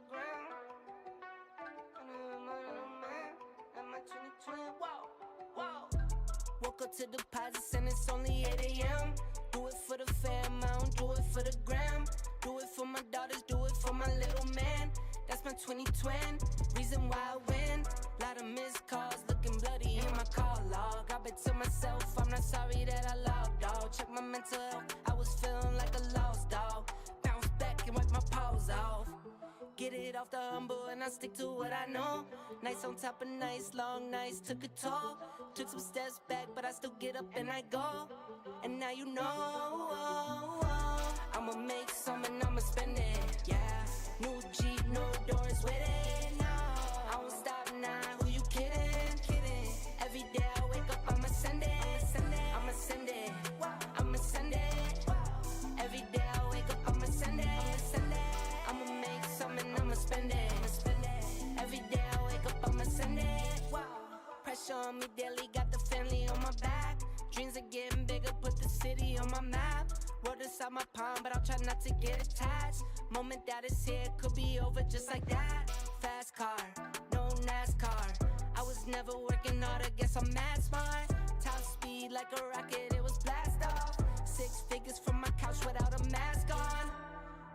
ground. I'm a 2020, whoa, whoa. Woke up to deposits and it's only 8 a.m. Do it for the fam, I don't do it for the gram. Do it for my daughters, do it for my little man. That's my 2020, reason why I win. Lot of missed calls, looking bloody in my call log. I bet to myself, I'm not sorry that I logged, dog. Check my mental health, I was feeling like a lost dog. Bounce back and wipe my paws off. Get it off the humble and I stick to what I know. Nights on top of nights, long nights took a toll. Took some steps back, but I still get up and I go. And now you know, I'ma make some and I'ma spend it, yeah. New Jeep, no doors with it, no. I won't stop now, who you kidding? Every day I wake up, I'ma send it, I'ma send it, I'ma send it. Every day I wake up, I'ma send it. I'ma make some and I'ma spend it. Every day I wake up, I'ma send it. Pressure on me daily, got the family on my back. Dreams are getting bigger, put the city on my map. Wrote inside my palm, but I'll try not to get attached. Moment that is here, could be over just like that. Fast car, no NASCAR. I was never working hard, I guess I'm mad smart. Top speed like a rocket, it was blast off. 6 figures from my couch without a mask on.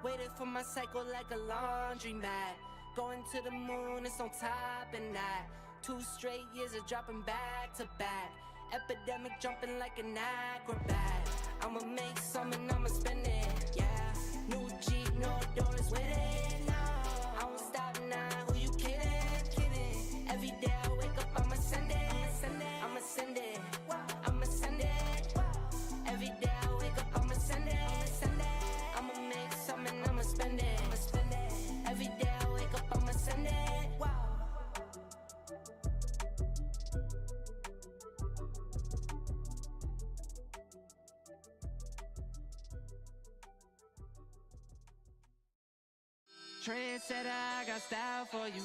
Waited for my cycle like a laundromat. Going to the moon, it's on top and that. 2 straight years of dropping back to back. Epidemic jumping like an acrobat. I'ma make some and I'ma spend it, yeah. New Jeep, no doors with it, no. I won't stop now, who you kidding? Every day I wake up, I'ma send it, I'ma send it, I'ma send it. Every day I wake up, I'ma send it, I'ma make some and I'ma spend it. Every day I wake up, I'ma send it. Trendsetter, I got style for you.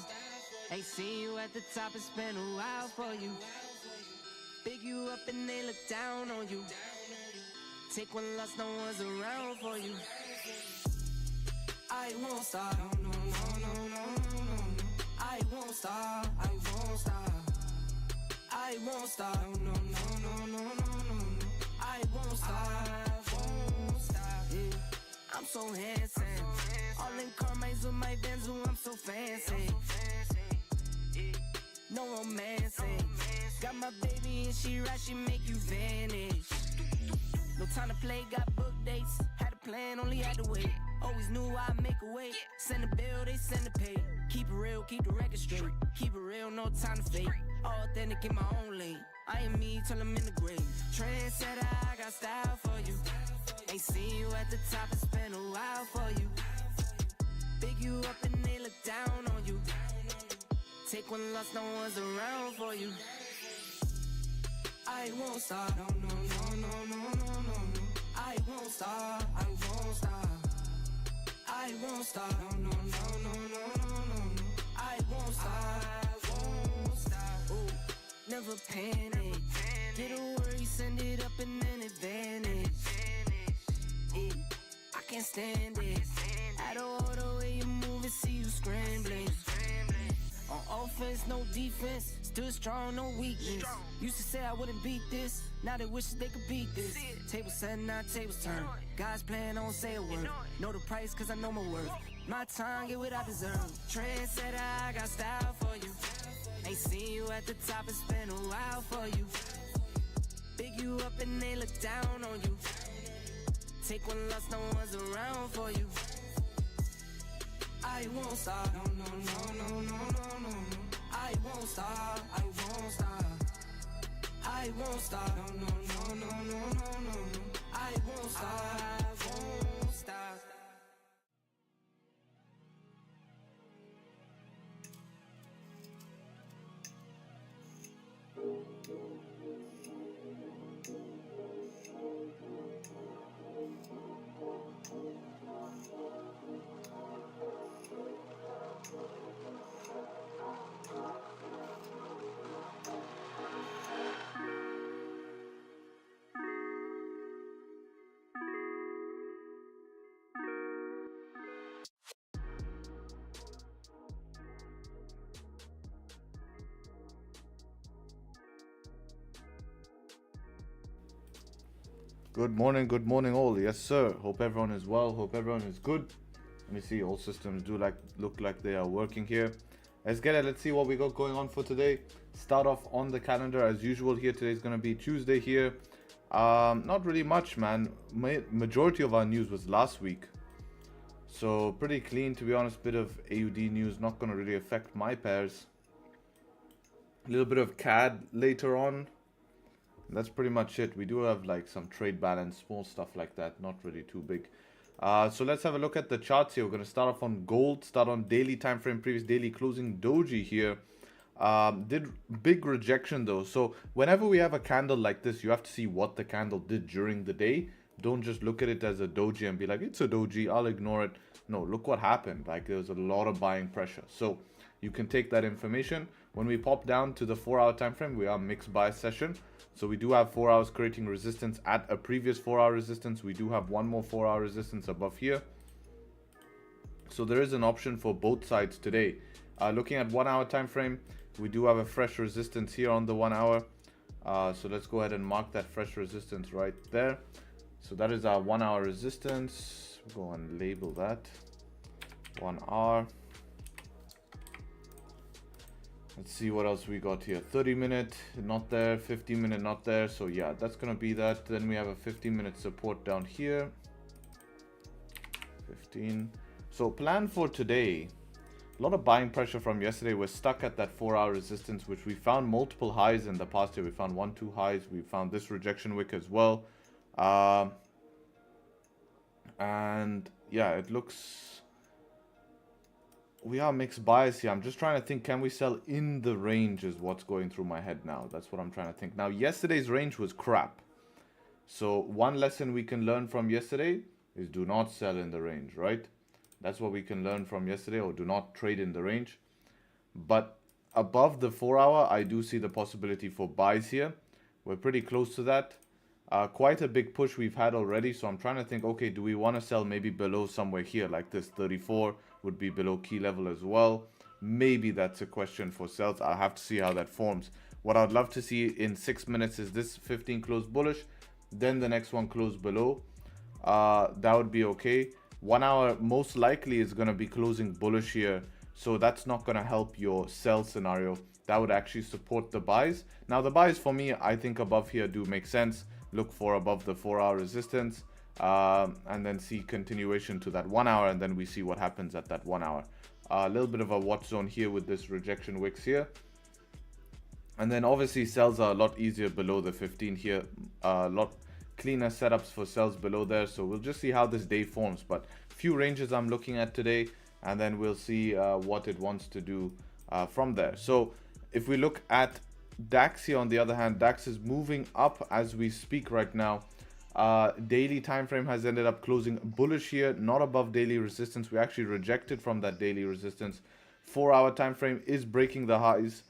Ain't seen you at the top, it's been a while for you. Big you up and they look down on you. Take one loss, no one's around for you. I won't stop, no, no, no, no, no, no. I won't stop, I won't stop. I won't stop, no, no, no, no, no, no. I won't stop, yeah. I'm so handsome. All in Carmine's with my Vans, ooh, I'm so fancy. No romancing. Got my baby and she right, she make you vanish. No time to play, got book dates. Had a plan, only had to wait. Always knew I'd make a way. Send a bill, they send a pay. Keep it real, keep the record straight. Keep it real, no time to fake. All authentic in my own lane. I am me till I'm in the grave. Trendsetter, I got style for you. Ain't seen you at the top, it's been a while for you. Big you up and they look down on you. Take one loss, no one's around for you. I won't stop, no, no, no, no, no, no, no. I won't stop, I won't stop. I won't stop, no, no, no, no, no, no, no. I won't stop, ooh, never panic. Get a worry, send it up and then it vanish. Yeah, I can't stand it. Out of all the way you move and see you scrambling. On offense, no defense. Still strong, no weakness. Used to say I wouldn't beat this. Now they wish they could beat this. Tables set, now tables turn. God's plan, don't say a word. Know the price, cause I know my worth. My time, get what I deserve. Trendsetter, I got style for you. Ain't seen you at the top, it's been a while for you. Big you up and they look down on you. Take one loss, no one's around for you. I won't stop, no, no, no, no, no, no, no. I won't stop, I won't stop. I won't stop, no, no, no, no, no, no, no. I won't stop, I won't stop. Good morning all. Yes sir, hope everyone is well, hope everyone is good. Let me see, all systems do look like they are working here. Let's get it, let's see what we got going on for today. Start off on the calendar as usual here. Today's gonna be Tuesday here. Not really much, man. Majority of our news was last week, so pretty clean to be honest. Bit of AUD news, not gonna really affect my pairs. A little bit of CAD later on. That's pretty much it. We do have like some trade balance, small stuff like that, not really too big. So let's have a look at the charts here. We're going to start off on gold, start on daily time frame, previous daily closing doji here. Did big rejection though. So whenever we have a candle like this, you have to see what the candle did during the day. Don't just look at it as a doji and be like, it's a doji, I'll ignore it. No, look what happened. Like there was a lot of buying pressure. So you can take that information. When we pop down to the 4-hour time frame, we are mixed buy session. So we do have 4 hours creating resistance at a previous 4-hour resistance. We do have one more 4-hour resistance above here. So there is an option for both sides today. Looking at 1-hour time frame, we do have a fresh resistance here on the 1 hour. So let's go ahead and mark that fresh resistance right there. So that is our 1 hour resistance. Go and label that 1 hour. Let's see what else we got here. 30-minute, not there. 15-minute, not there. So yeah, that's going to be that. Then we have a 15-minute support down here. 15. So plan for today. A lot of buying pressure from yesterday. We're stuck at that 4-hour resistance, which we found multiple highs in the past year. We found 1-2 highs. We found this rejection wick as well. And yeah, it looks... We are mixed bias here. I'm just trying to think, can we sell in the range is what's going through my head now. That's what I'm trying to think. Now, yesterday's range was crap. So one lesson we can learn from yesterday is do not sell in the range, right? That's what we can learn from yesterday, or do not trade in the range. But above the 4-hour, I do see the possibility for buys here. We're pretty close to that. Quite a big push we've had already. So I'm trying to think, okay, do we want to sell maybe below somewhere here like this? 34 would be below key level as well. Maybe that's a question for sales. I'll have to see how that forms. What I'd love to see in 6 minutes is this 15 close bullish, then the next one close below. That would be okay. 1 hour most likely is going to be closing bullish here, so that's not going to help your sell scenario. That would actually support the buys. Now the buys for me, I think above here do make sense. Look for above the 4-hour resistance. And then see continuation to that 1 hour, and then we see what happens at that 1 hour. A little bit of a watch zone here with this rejection wicks here, and then obviously sells are a lot easier below the 15 here. A lot cleaner setups for sells below there, so we'll just see how this day forms. But few ranges I'm looking at today, and then we'll see what it wants to do from there. So if we look at DAX here, on the other hand, DAX is moving up as we speak right now. Daily time frame has ended up closing bullish here, not above daily resistance. We actually rejected from that daily resistance. 4-hour time frame is breaking the highs.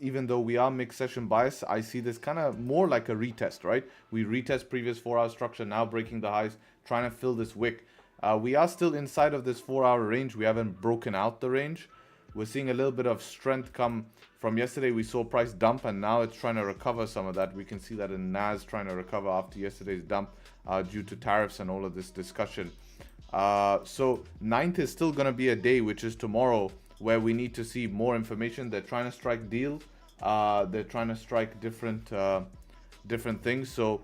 Even though we are mixed session bias, I see this kind of more like a retest, right? We retest previous 4-hour structure, now breaking the highs, trying to fill this wick. We are still inside of this 4-hour range. We haven't broken out the range. We're seeing a little bit of strength come from yesterday. We saw price dump, and now it's trying to recover some of that. We can see that in NAS trying to recover after yesterday's dump due to tariffs and all of this discussion. So 9th is still going to be a day, which is tomorrow, where we need to see more information. They're trying to strike deal. They're trying to strike different things. So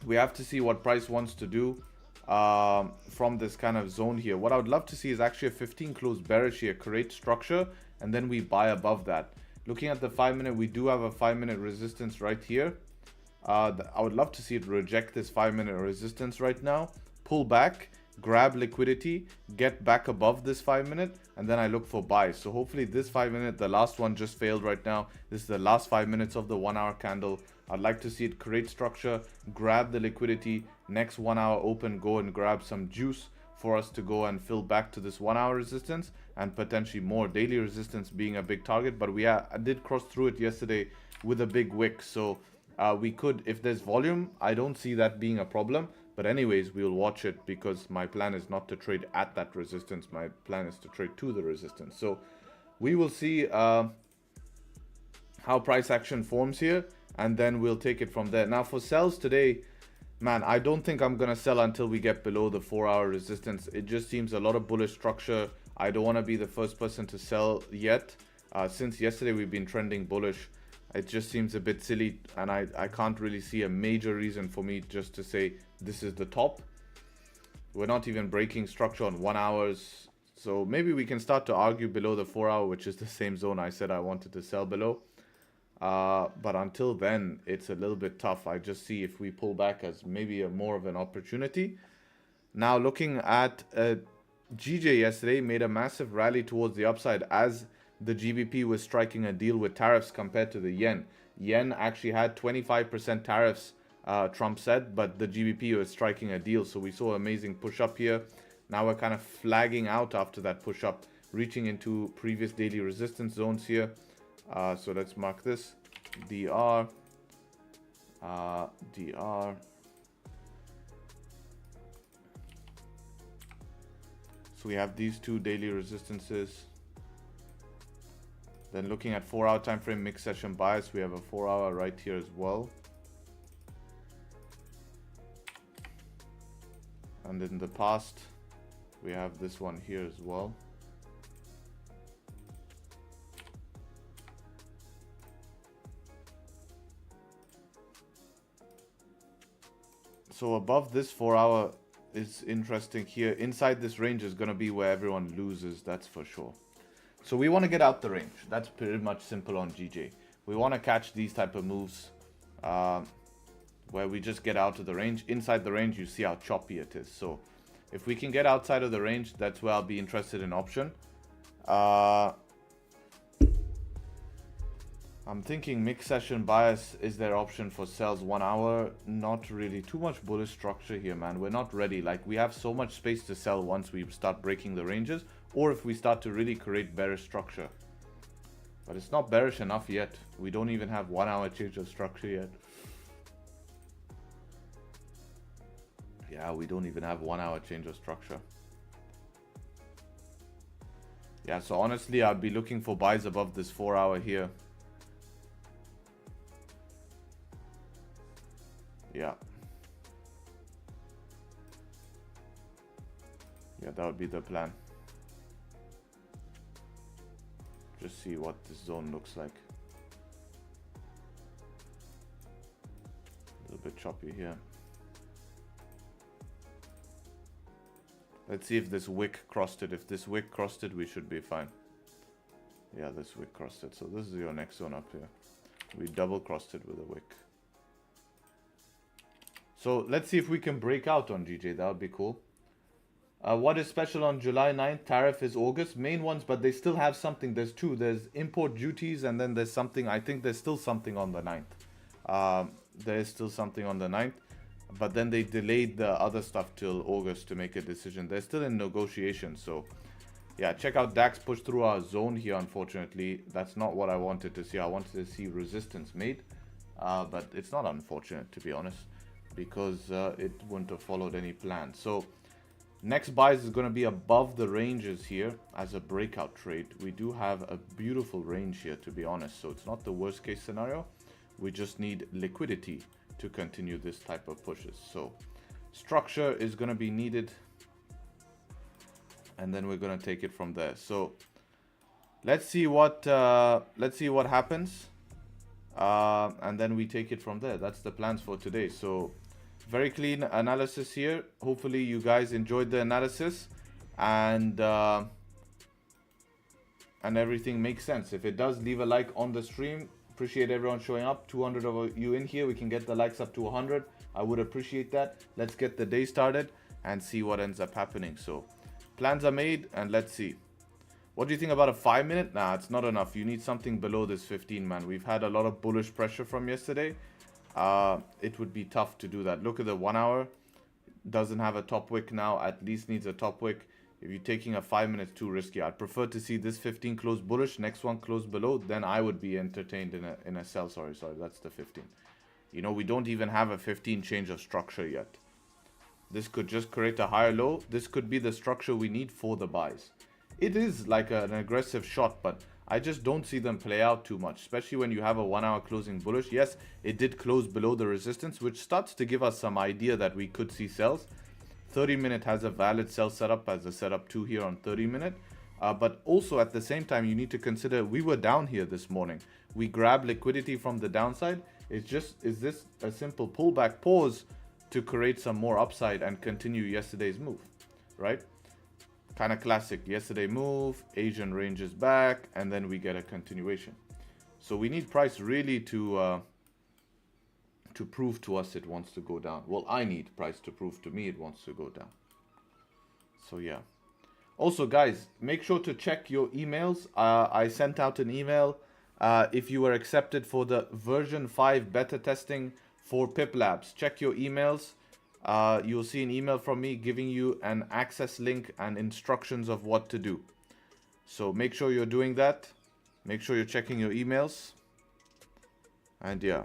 we have to see what price wants to do from this kind of zone here. What I would love to see is actually a 15 close bearish here, create structure, and then we buy above that. Looking at the 5-minute, we do have a 5-minute resistance right here. I would love to see it reject this 5-minute resistance right now, pull back, grab liquidity, get back above this 5-minute, and then I look for buys. So hopefully this 5-minute, the last one just failed right now. This is the last 5 minutes of the 1-hour candle. I'd like to see it create structure, grab the liquidity, next 1 hour open, go and grab some juice for us to go and fill back to this 1 hour resistance, and potentially more. Daily resistance being a big target, but I did cross through it yesterday with a big wick. So we could, if there's volume, I don't see that being a problem. But anyways, we'll watch it, because my plan is not to trade at that resistance. My plan is to trade to the resistance. So we will see how price action forms here, and then we'll take it from there. Now for sells today, Man, I don't think I'm gonna sell until we get below the 4-hour resistance. It just seems a lot of bullish structure. I don't want to be the first person to sell yet. Since yesterday we've been trending bullish. It just seems a bit silly, and I can't really see a major reason for me just to say this is the top. We're not even breaking structure on 1 hours. So maybe we can start to argue below the 4-hour, which is the same zone I said I wanted to sell below. But until then, it's a little bit tough. I just see if we pull back as maybe more of an opportunity. Now looking at GJ yesterday, made a massive rally towards the upside as the GBP was striking a deal with tariffs compared to the yen. Yen actually had 25% tariffs, Trump said, but the GBP was striking a deal. So we saw an amazing push up here. Now we're kind of flagging out after that push up, reaching into previous daily resistance zones here. So let's mark this DR, DR. So we have these two daily resistances. Then looking at 4-hour time frame mixed session bias, we have a 4-hour right here as well. And in the past, we have this one here as well. So above this 4-hour is interesting here. Inside this range is going to be where everyone loses, that's for sure. So we want to get out the range. That's pretty much simple on GJ. We want to catch these type of moves where we just get out of the range. Inside the range, you see how choppy it is. So if we can get outside of the range, that's where I'll be interested in option. I'm thinking mixed session bias is their option for sells 1 hour. Not really too much bullish structure here, man. We're not ready. Like, we have so much space to sell once we start breaking the ranges, or if we start to really create bearish structure. But it's not bearish enough yet. We don't even have 1 hour change of structure yet. Yeah, we don't even have 1 hour change of structure. Yeah, so honestly, I'd be looking for buys above this 4 hour here. Yeah. Yeah, that would be the plan. Just see what this zone looks like. A little bit choppy here. Let's see if this wick crossed it. If this wick crossed it, we should be fine. Yeah, this wick crossed it. So this is your next zone up here. We double crossed it with a wick. So let's see if we can break out on GJ. That would be cool. What is special on July 9th? Tariff is August. Main ones, but they still have something. There's two. There's import duties, and then there's something. I think there's still something on the 9th. There is still something on the 9th. But then they delayed the other stuff till August to make a decision. They're still in negotiation. So, yeah, check out DAX push through our zone here, unfortunately. That's not what I wanted to see. I wanted to see resistance made. But it's not unfortunate, to be honest, because it wouldn't have followed any plan. So next buys is going to be above the ranges here as a breakout trade. We do have a beautiful range here, to be honest, so it's not the worst case scenario. We just need liquidity to continue this type of pushes. So structure is going to be needed, and then we're going to take it from there. So let's see what happens, and then we take it from there. That's the plans for today. So very clean analysis here. Hopefully you guys enjoyed the analysis, and everything makes sense. If it does, leave a like on the stream. Appreciate everyone showing up. 200 of you in here. We can get the likes up to 100. I would appreciate that. Let's get the day started and see what ends up happening. So plans are made, and let's see. What do you think about a 5-minute? Nah, it's not enough. You need something below this 15, man. We've had a lot of bullish pressure from yesterday. It would be tough to do that. Look at the 1 hour. Doesn't have a top wick now. At least needs a top wick. If you're taking a 5 minutes, too risky. I'd prefer to see this 15 close bullish, next one close below. Then I would be entertained in a sell. Sorry, that's the 15. You know, we don't even have a 15 change of structure yet. This could just create a higher low. This could be the structure we need for the buys. It is like an aggressive shot, but I just don't see them play out too much, especially when you have a 1 hour closing bullish. Yes, it did close below the resistance, which starts to give us some idea that we could see sells. 30-minute has a valid sell setup as a setup 2 here on 30-minute. But also at the same time, you need to consider we were down here this morning. We grabbed liquidity from the downside. Is this a simple pullback pause to create some more upside and continue yesterday's move, right? Kind of classic. Yesterday move, Asian ranges back, and then we get a continuation. So we need price really to prove to us it wants to go down. Well, I need price to prove to me it wants to go down. So yeah. Also, guys, make sure to check your emails. I sent out an email if you were accepted for the version 5 beta testing for PipLabs. Check your emails. You'll see an email from me giving you an access link and instructions of what to do. So make sure you're doing that. Make sure you're checking your emails. And yeah.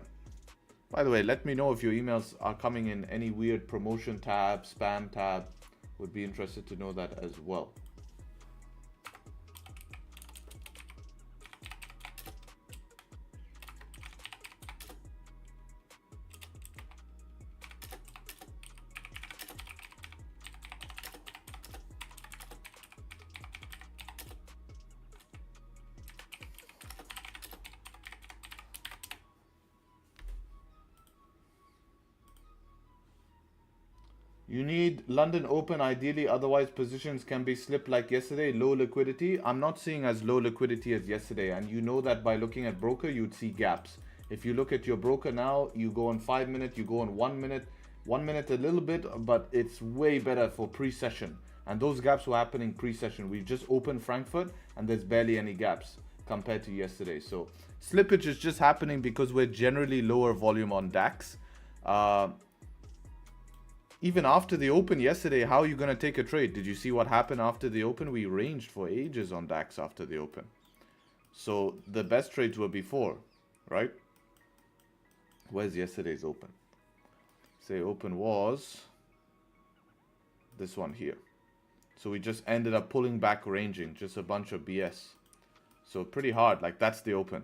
By the way, let me know if your emails are coming in any weird promotion tab, spam tab. Would be interested to know that as well. You need London Open ideally, otherwise positions can be slipped like yesterday. Low liquidity. I'm not seeing as low liquidity as yesterday, and you know that by looking at broker, you'd see gaps. If you look at your broker now, you go on 5 minutes, you go on 1 minute. 1 minute a little bit, but it's way better for pre-session. And those gaps were happening pre-session. We just opened Frankfurt, and there's barely any gaps compared to yesterday. So slippage is just happening because we're generally lower volume on DAX. Even after the open yesterday, how are you going to take a trade? Did you see what happened after the open? We ranged for ages on DAX after the open. So the best trades were before, right? Where's yesterday's open? Say open was this one here. So we just ended up pulling back ranging, just a bunch of BS. So pretty hard, like that's the open.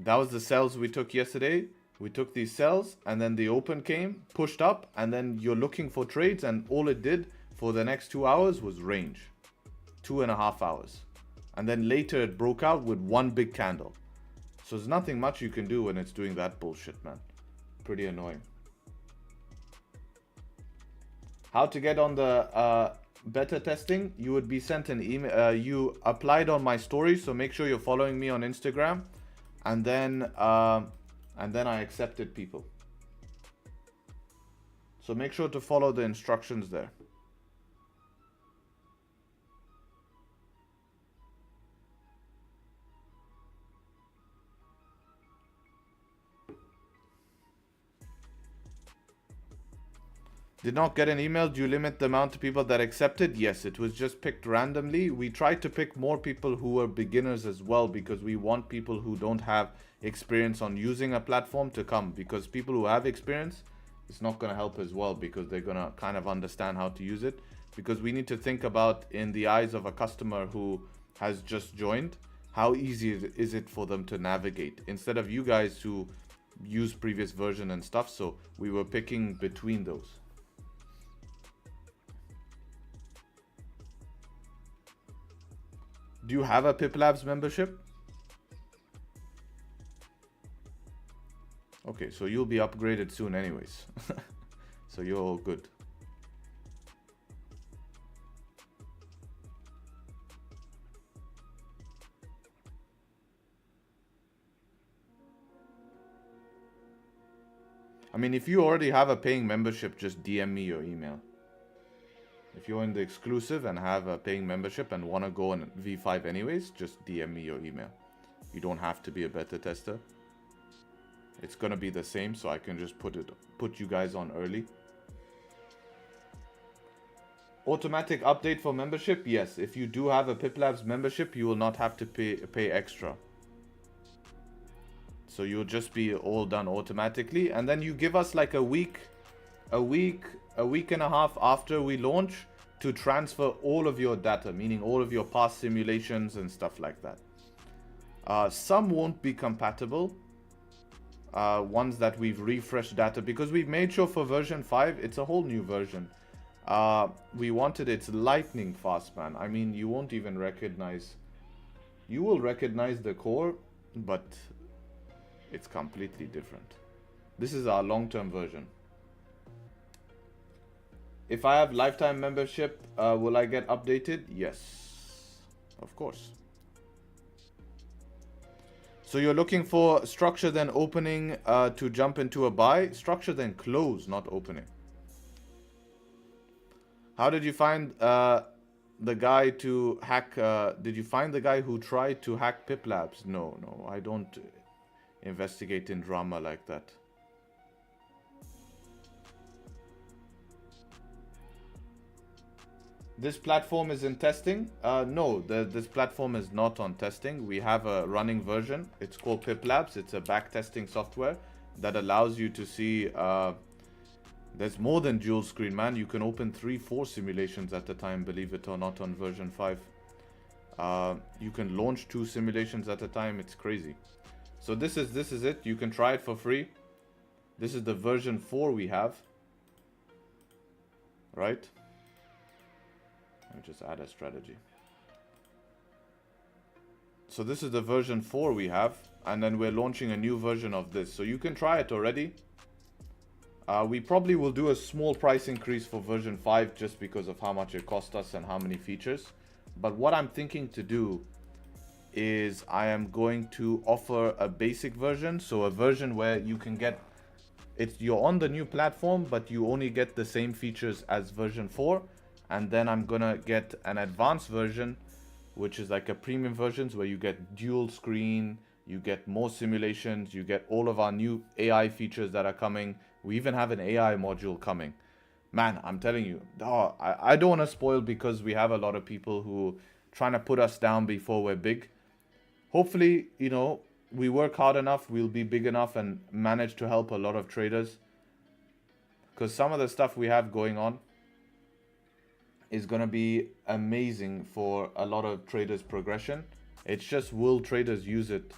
That was the sells we took yesterday. We took these sells and then the open came, pushed up, and then you're looking for trades, and all it did for the next 2 hours was range. 2.5 hours. And then later it broke out with one big candle. So there's nothing much you can do when it's doing that bullshit, man. Pretty annoying. How to get on the beta testing? You would be sent an email. You applied on my story, so make sure you're following me on Instagram. And then I accepted people. So make sure to follow the instructions there. Did not get an email. Do you limit the amount of people that accepted? Yes, it was just picked randomly. We tried to pick more people who were beginners as well, because we want people who don't have experience on using a platform to come, because people who have experience, it's not going to help as well, because they're going to kind of understand how to use it. Because we need to think about, in the eyes of a customer who has just joined, how easy is it for them to navigate, instead of you guys who use previous version and stuff. So we were picking between those. Do you have a PipLabs membership? Okay, so you'll be upgraded soon anyways. So you're all good. I mean, if you already have a paying membership, just DM me your email. If you're in the exclusive and have a paying membership and want to go on V5 anyways, just DM me your email. You don't have to be a beta tester. It's going to be the same, so I can just put you guys on early. Automatic update for membership? Yes. If you do have a PipLabs membership, you will not have to pay extra. So you'll just be all done automatically. And then you give us like a week and a half after we launch to transfer all of your data, meaning all of your past simulations and stuff like that. Some won't be compatible. Ones that we've refreshed data, because we've made sure for version 5, it's a whole new version. We wanted it's lightning fast, man. I mean, you won't even recognize. You will recognize the core, but it's completely different. This is our long-term version. If I have lifetime membership, will I get updated? Yes, of course. So you're looking for structure then opening to jump into a buy? Structure then close, not opening. How did you find the guy to hack? Did you find the guy who tried to hack PipLabs? No, I don't investigate in drama like that. This platform is in testing? No, this platform is not on testing. We have a running version. It's called PipLabs. It's a backtesting software that allows you to see... there's more than dual screen, man. You can open 3-4 simulations at a time, believe it or not, on version 5. You can launch 2 simulations at a time. It's crazy. So this is it. You can try it for free. This is the version 4 we have. Right? Let me just add a strategy. So this is the version 4 we have, and then we're launching a new version of this. So you can try it already. We probably will do a small price increase for version 5 just because of how much it cost us and how many features. But what I'm thinking to do is I am going to offer a basic version. So a version where you can get, you're on the new platform, but you only get the same features as version 4. And then I'm gonna get an advanced version, which is like a premium versions where you get dual screen, you get more simulations, you get all of our new AI features that are coming. We even have an AI module coming. Man, I'm telling you, I don't want to spoil because we have a lot of people who trying to put us down before we're big. Hopefully, you know, we work hard enough, we'll be big enough and manage to help a lot of traders. Because some of the stuff we have going on is going to be amazing for a lot of traders' progression. It's just, will traders use it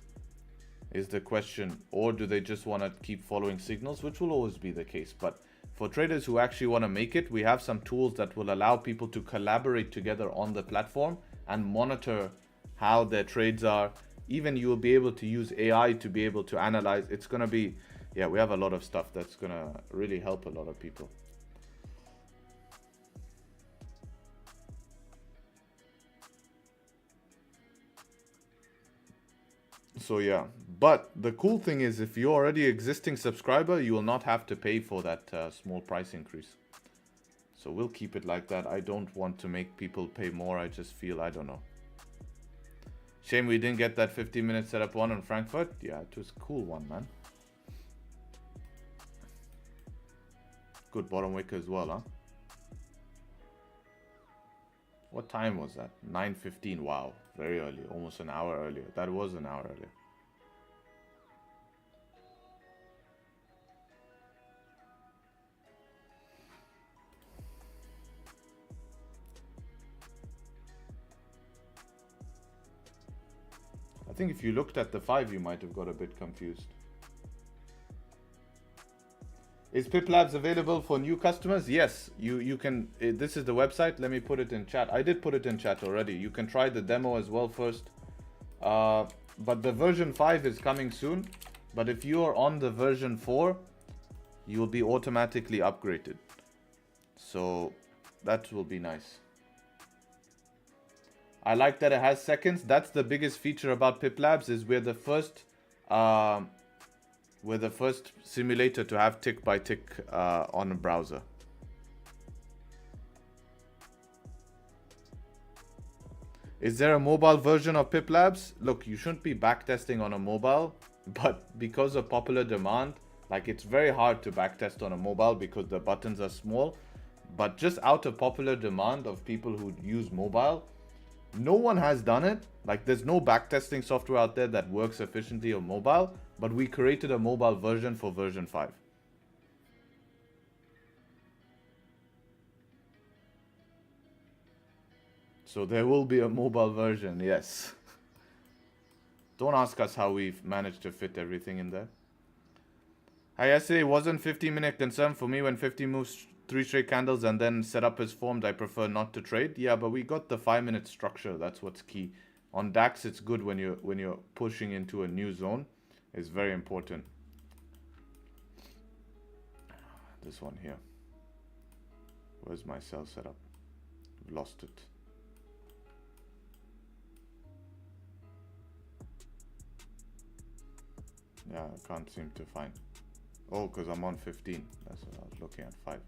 is the question, or do they just want to keep following signals, which will always be the case. But for traders who actually want to make it, we have some tools that will allow people to collaborate together on the platform and monitor how their trades are. Even you will be able to use AI to be able to analyze. It's going to be, yeah, we have a lot of stuff that's going to really help a lot of people. So yeah, but the cool thing is if you're already existing subscriber, you will not have to pay for that small price increase. So we'll keep it like that. I don't want to make people pay more. I just feel, I don't know. Shame we didn't get that 15-minute setup one on Frankfurt. Yeah, it was a cool one, man. Good bottom wick as well, huh? What time was that? 9:15. Wow, very early, almost an hour earlier. That was an hour earlier. I think if you looked at the 5, you might have got a bit confused. Is PipLabs available for new customers? Yes, you can. This is the website. Let me put it in chat. I did put it in chat already. You can try the demo as well first. But the version 5 is coming soon. But if you are on the version 4, you will be automatically upgraded. So that will be nice. I like that it has seconds. That's the biggest feature about PipLabs, is we're the first simulator to have tick by tick on a browser. Is there a mobile version of PipLabs? Look, you shouldn't be backtesting on a mobile, but because of popular demand, like it's very hard to backtest on a mobile because the buttons are small. But just out of popular demand of people who use mobile, no one has done it. Like there's no backtesting software out there that works efficiently on mobile, but we created a mobile version for version 5. So there will be a mobile version, yes. Don't ask us how we've managed to fit everything in there. Yesterday wasn't 15-minute concern for me. When 50 moves 3 straight candles and then setup is formed, I prefer not to trade. Yeah, but we got the 5-minute structure. That's what's key. On DAX, it's good when you're pushing into a new zone. It's very important. This one here. Where's my sell setup? I've lost it. Yeah, I can't seem to find. Oh, because I'm on 15. That's what I was looking at. 5.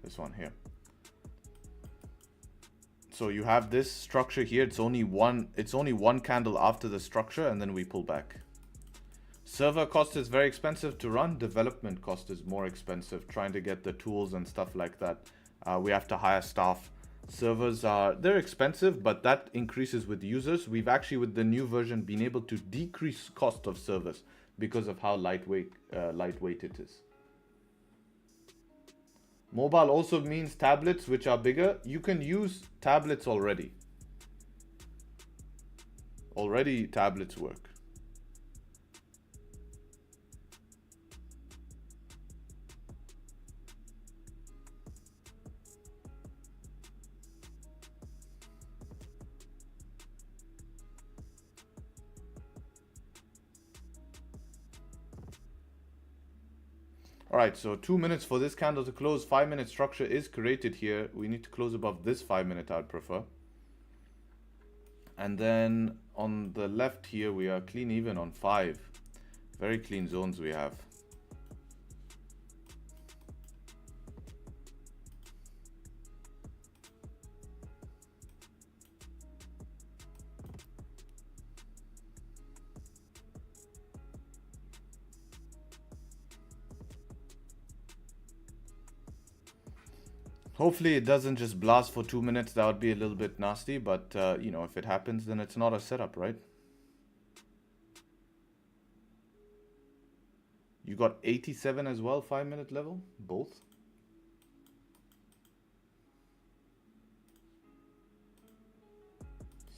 This one here. So you have this structure here. It's only one candle after the structure, and then we pull back. Server cost is very expensive to run. Development cost is more expensive. Trying to get the tools and stuff like that. We have to hire staff. Servers they're expensive, but that increases with users. We've actually, with the new version, been able to decrease cost of servers because of how lightweight it is. Mobile also means tablets, which are bigger. You can use tablets already. Already tablets work. Alright, so 2 minutes for this candle to close. 5-minute structure is created here. We need to close above this 5-minute, I'd prefer. And then on the left here, we are clean even on 5. Very clean zones we have. Hopefully it doesn't just blast for 2 minutes. That would be a little bit nasty, but you know, if it happens, then it's not a setup, right? You got 87 as well, 5-minute level, both.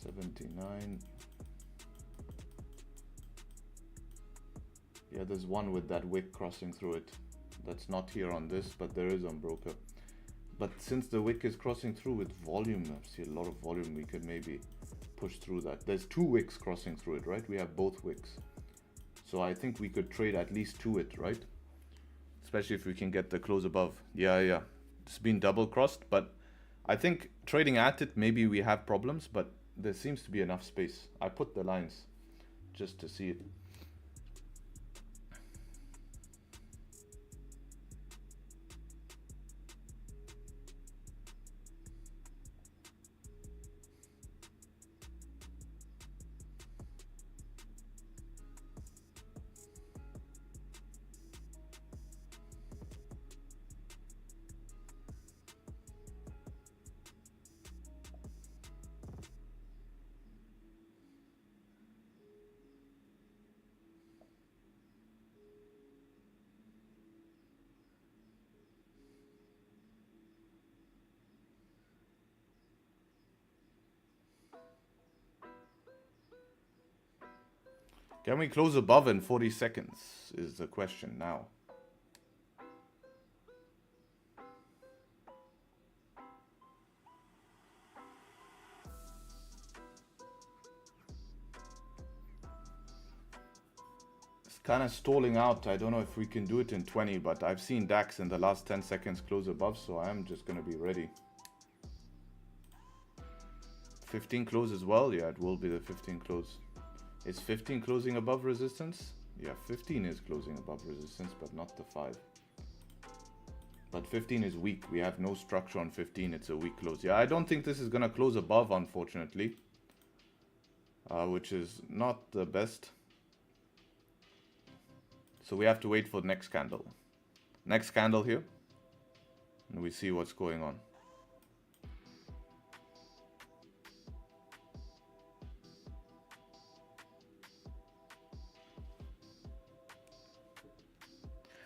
$79. Yeah, there's one with that wick crossing through it. That's not here on this, but there is on broker. But since the wick is crossing through with volume, I see a lot of volume, we could maybe push through that. There's 2 wicks crossing through it, right? We have both wicks. So I think we could trade at least to it, right? Especially if we can get the close above. Yeah. It's been double crossed, but I think trading at it, maybe we have problems, but there seems to be enough space. I put the lines just to see it. Can we close above in 40 seconds is the question now. It's kind of stalling out. I don't know if we can do it in 20, but I've seen DAX in the last 10 seconds close above, so I'm just going to be ready. 15 close as well? Yeah, it will be the 15 close. Is 15 closing above resistance? Yeah, 15 is closing above resistance, but not the 5. But 15 is weak. We have no structure on 15. It's a weak close. Yeah, I don't think this is going to close above, unfortunately. Which is not the best. So we have to wait for the next candle. Next candle here. And we see what's going on.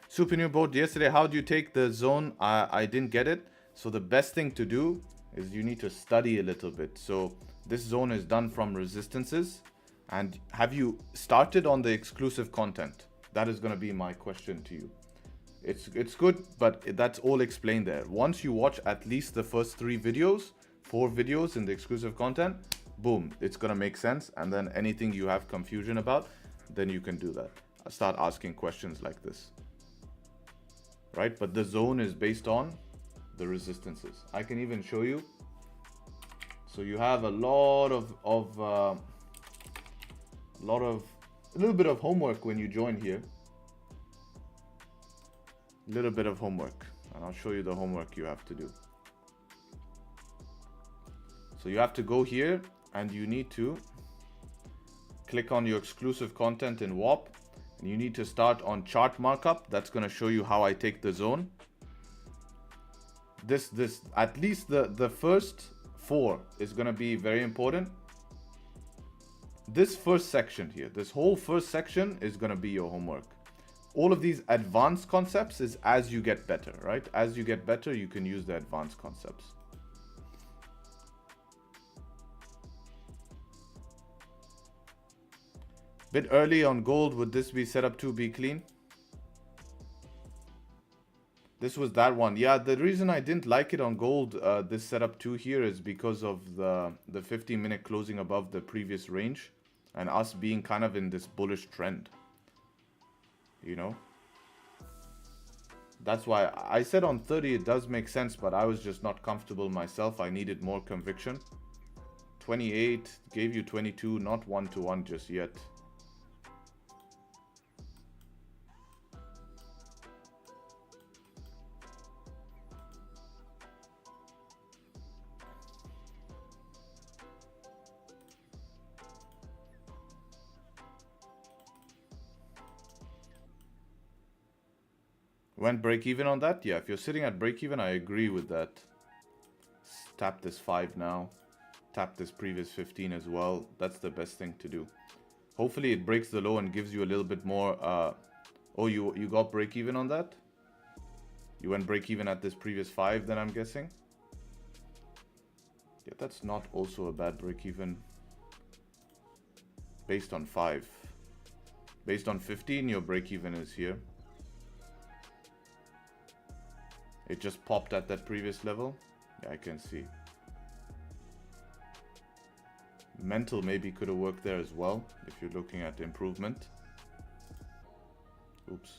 Super new board yesterday. How do you take the zone? I didn't get it. So the best thing to do is you need to study a little bit. So this zone is done from resistances. And have you started on the exclusive content? That is going to be my question to you. It's good, but that's all explained there. Once you watch at least the first 4 videos in the exclusive content, boom, it's going to make sense. And then anything you have confusion about, then you can do that. Start asking questions like this. Right? But the zone is based on the resistances. I can even show you. So you have a little bit of homework when you join here. Little bit of homework, and I'll show you the homework you have to do. So you have to go here and you need to click on your exclusive content in WAP, and you need to start on chart markup. That's going to show you how I take the zone. This at least the first 4 is going to be very important. This first section here, this whole first section is going to be your homework. All of these advanced concepts is as you get better, right? As you get better, you can use the advanced concepts. Bit early on gold. Would this be setup to be clean? This was that one. Yeah, the reason I didn't like it on gold, this setup 2 here, is because of the 15-minute closing above the previous range and us being kind of in this bullish trend. You know, that's why I said on 30 it does make sense, but I was just not comfortable myself. I needed more conviction. 28 gave you 22, not 1-to-1 just yet. Went break even on that? Yeah, if you're sitting at break even, I agree with that. Tap this 5 now. Tap this previous 15 as well. That's the best thing to do. Hopefully it breaks the low and gives you a little bit more. Oh, you got break even on that? You went break even at this previous 5 then, I'm guessing. Yeah, that's not also a bad break even. Based on 5. Based on 15, your break even is here. It just popped at that previous level. Yeah, I can see. Mental maybe could have worked there as well, if you're looking at improvement. Oops.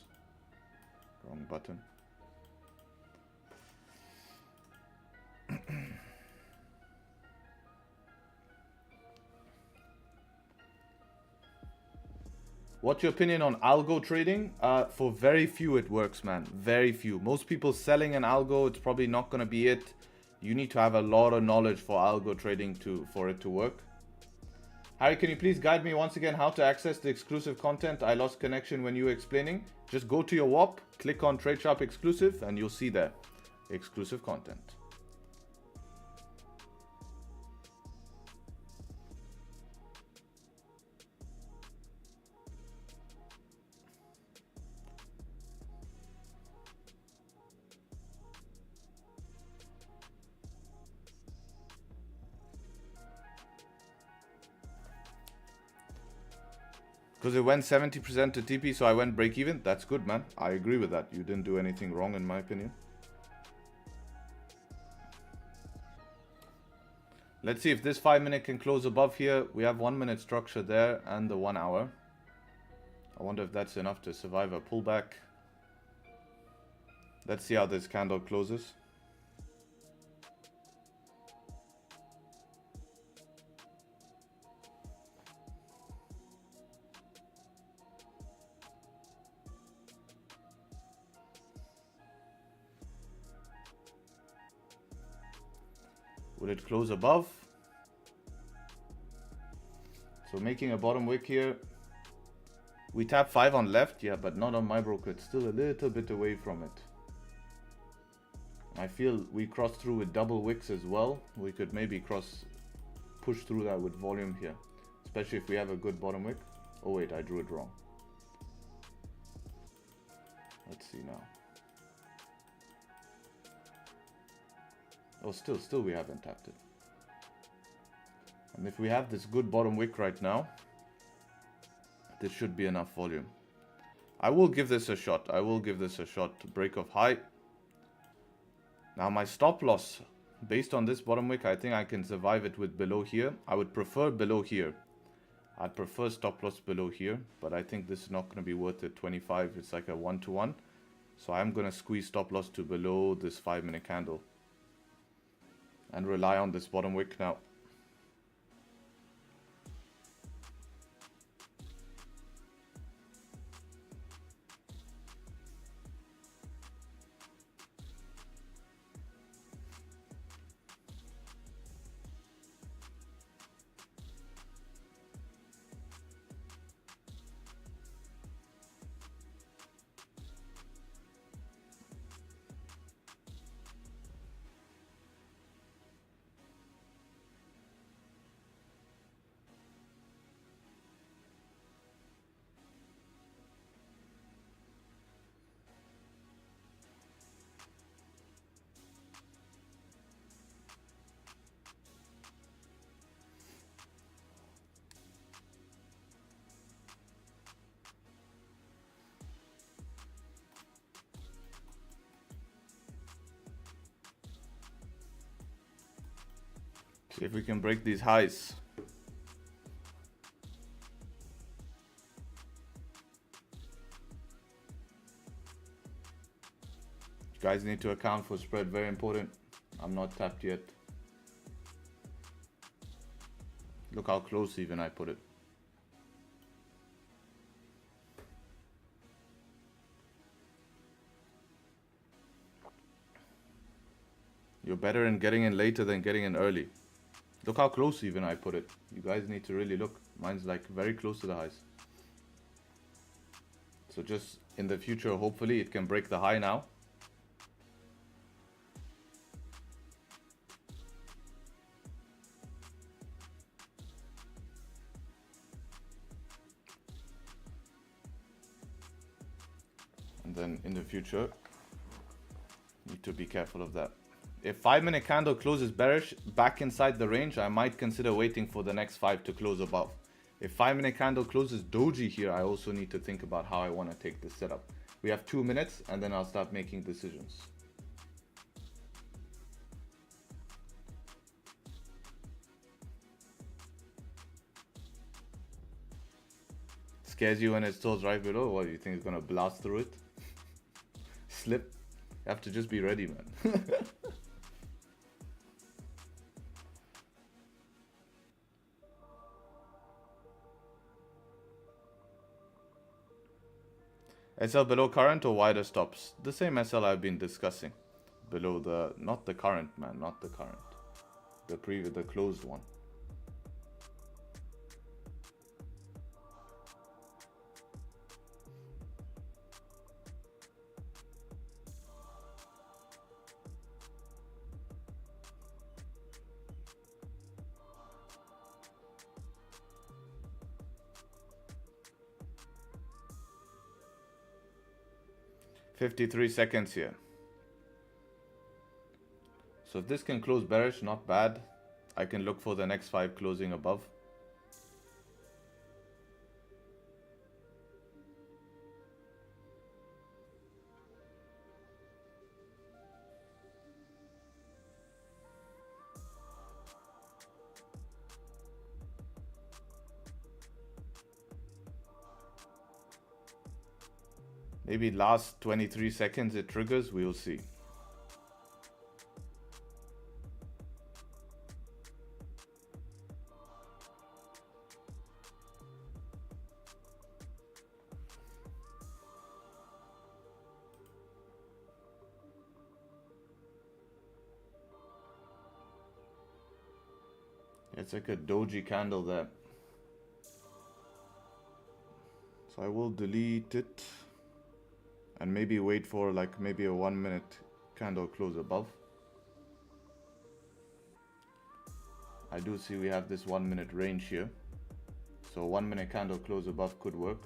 Wrong button. What's your opinion on algo trading? For very few it works, man. Very few. Most people selling an algo, it's probably not going to be it. You need to have a lot of knowledge for algo trading for it to work. Harry, can you please guide me once again how to access the exclusive content? I lost connection when you were explaining. Just go to your WAP, click on Tradesharpe exclusive, and you'll see there exclusive content. Because it went 70% to TP, so I went break even. That's good, man. I agree with that. You didn't do anything wrong, in my opinion. Let's see if this 5-minute can close above here. We have 1-minute structure there and the 1 hour. I wonder if that's enough to survive a pullback. Let's see how this candle closes. Would it close above? So making a bottom wick here. We tap 5 on left, yeah, but not on my broker. It's still a little bit away from it. I feel we crossed through with double wicks as well. We could maybe push through that with volume here, especially if we have a good bottom wick. Oh wait, I drew it wrong. Let's see now. Oh, still we haven't tapped it. And if we have this good bottom wick right now, This should be enough volume. I will give this a shot. I will give this a shot to break of high. Now my stop loss, based on this bottom wick, I think I can survive it with below here. I would prefer below here. I'd prefer stop loss below here, but I think this is not going to be worth it. 25, it's like a 1-to-1. So I'm going to squeeze stop loss to below this 5-minute candle. And rely on this bottom wick now. See if we can break these highs. You guys need to account for spread, very important. I'm not tapped yet. Look how close even I put it. You're better in getting in later than getting in early. Look how close even I put it. You guys need to really look. Mine's like very close to the highs. So just in the future, hopefully it can break the high now. And then in the future, need to be careful of that. If 5-minute candle closes bearish back inside the range, I might consider waiting for the next 5 to close above. If 5-minute candle closes doji here, I also need to think about how I want to take this setup. We have 2 minutes and then I'll start making decisions. Scares you when it stalls right below? What, you think it's gonna blast through it? Slip? You have to just be ready, man. SL below current or wider stops? The same SL I've been discussing. Below the, not the current, man, not the current. The closed one. $53 seconds here. So if this can close bearish, not bad. I can look for the next 5 closing above. Maybe last 23 seconds it triggers, we will see. It's like a doji candle there. So I will delete it. And maybe wait for like maybe a 1 minute candle close above. I do see we have this 1 minute range here. So 1 minute candle close above could work.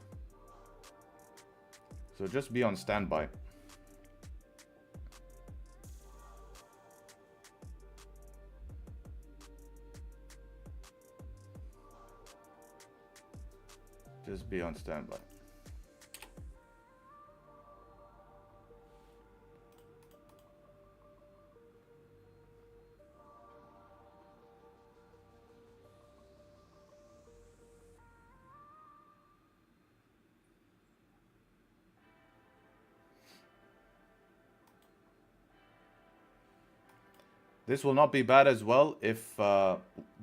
So just be on standby. Just be on standby. This will not be bad as well. If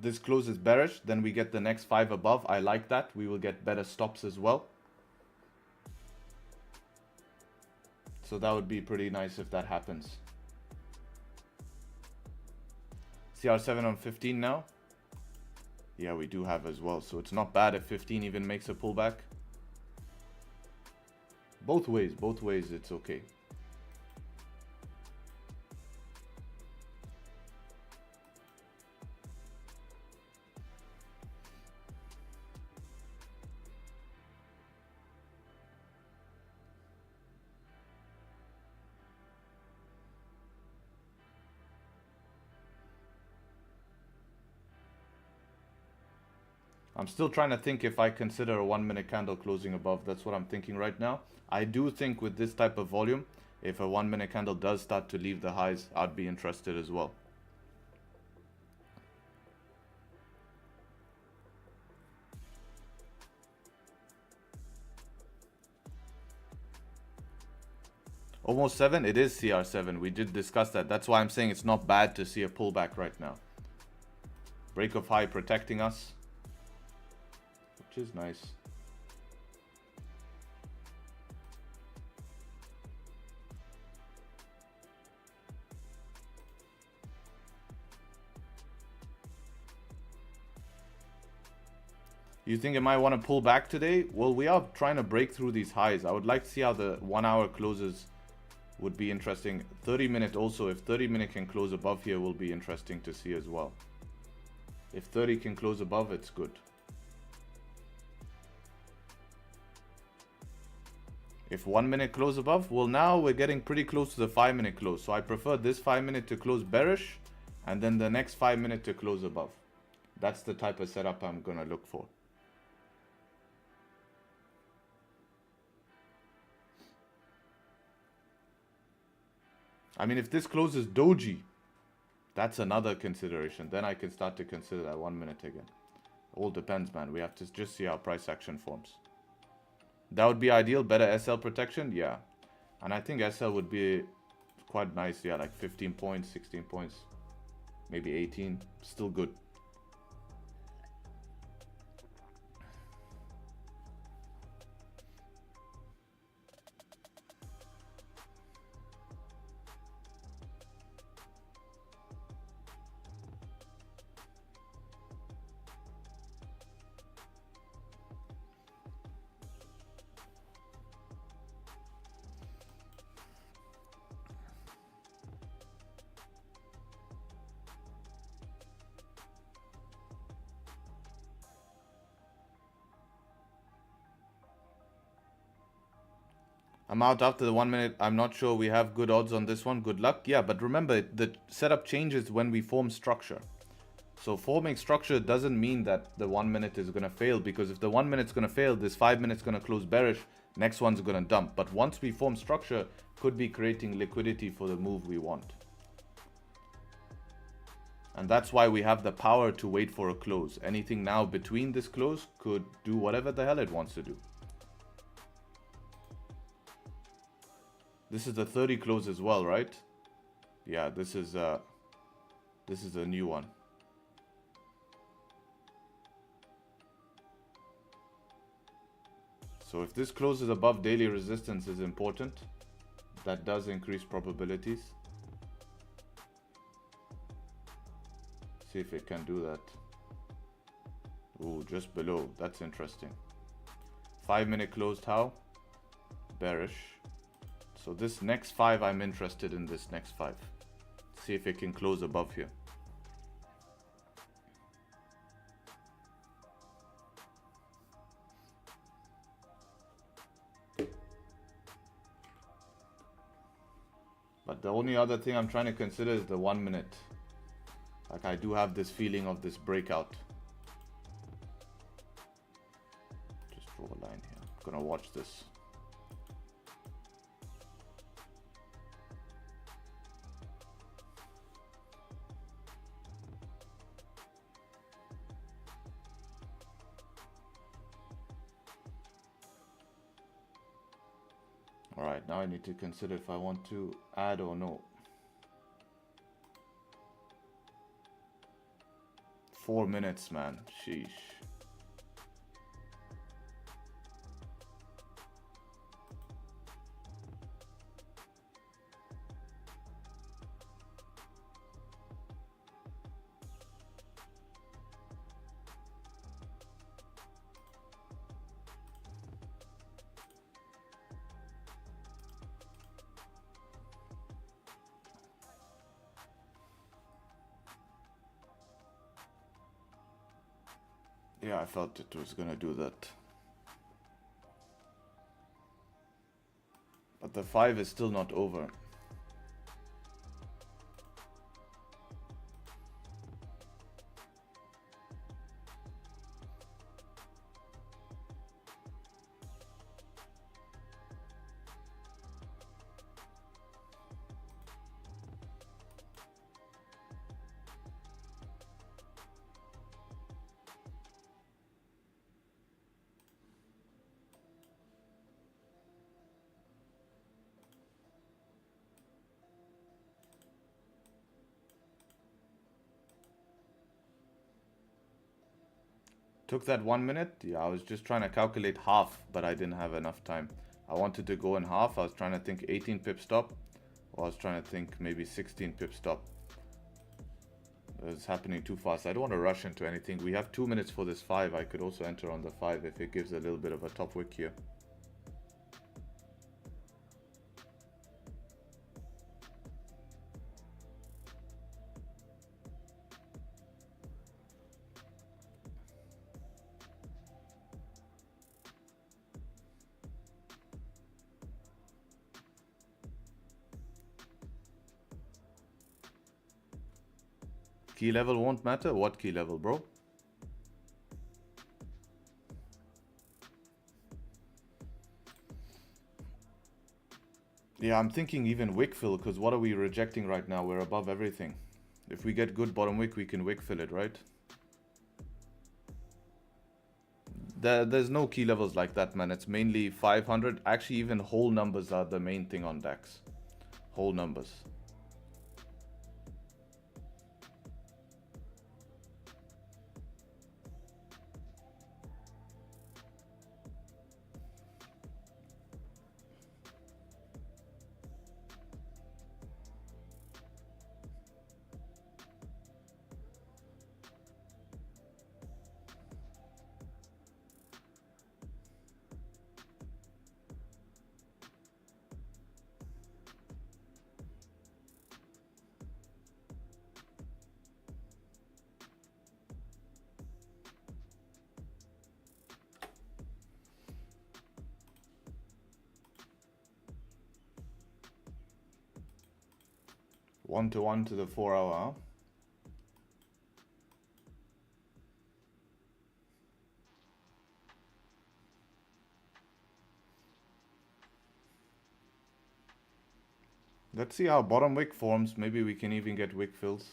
this closes bearish, then we get the next 5 above. I like that. We will get better stops as well. So that would be pretty nice if that happens. CR7 on 15 now. Yeah, we do have as well. So it's not bad if 15 even makes a pullback. Both ways, it's okay. I'm still trying to think if I consider a 1 minute candle closing above. That's what I'm thinking right now. I do think with this type of volume, if a 1 minute candle does start to leave the highs, I'd be interested as well. Almost 7, it is CR7. We did discuss that. That's why I'm saying it's not bad to see a pullback right now. Break of high protecting us, which is nice. You think it might want to pull back today? Well, we are trying to break through these highs. I would like to see how the 1 hour closes. Would be interesting. 30-minute also, if 30-minute can close above here, will be interesting to see as well. If 30 can close above, it's good. If 1 minute close above, well, now we're getting pretty close to the 5 minute close. So I prefer this 5 minute to close bearish and then the next 5 minute to close above. That's the type of setup I'm going to look for. I mean, if this closes doji, that's another consideration. Then I can start to consider that 1 minute again. All depends, man. We have to just see how price action forms. That would be ideal. Better SL protection, yeah. And I think SL would be quite nice. Yeah, like 15 points, 16 points, maybe 18. Still good. I'm out after the 1 minute. I'm not sure we have good odds on this one. Good luck. Yeah, but remember, the setup changes when we form structure. So forming structure doesn't mean that the 1 minute is going to fail, because if the 1 minute's going to fail, this 5 minutes going to close bearish, next one's going to dump. But once we form structure, could be creating liquidity for the move we want. And that's why we have the power to wait for a close. Anything now between this close could do whatever the hell it wants to do. This is the 30 close as well, right? Yeah, this is a new one. So if this closes above daily resistance is important. That does increase probabilities. See if it can do that. Ooh, just below. That's interesting. 5 minute closed how? Bearish. So this next 5, I'm interested in this next 5. See if it can close above here. But the only other thing I'm trying to consider is the 1 minute. Like, I do have this feeling of this breakout. Just draw a gonna watch this. Alright, now I need to consider if I want to add or no. 4 minutes, man. Sheesh. Yeah, I felt it was gonna do that. But the 5 is still not over. Took that 1 minute? Yeah, I was just trying to calculate half, but I didn't have enough time. I wanted to go in half. I was trying to think 18 pip stop, or I was trying to think maybe 16 pip stop. It's happening too fast. I don't want to rush into anything. We have 2 minutes for this 5. I could also enter on the 5 if it gives a little bit of a top wick here. Key level won't matter? What key level, bro? Yeah, I'm thinking even wick fill, because what are we rejecting right now? We're above everything. If we get good bottom wick, we can wick fill it, right? There's no key levels like that, man. It's mainly 500. Actually, even whole numbers are the main thing on DAX. Whole numbers. One to the 4 hour. Let's see how bottom wick forms. Maybe we can even get wick fills.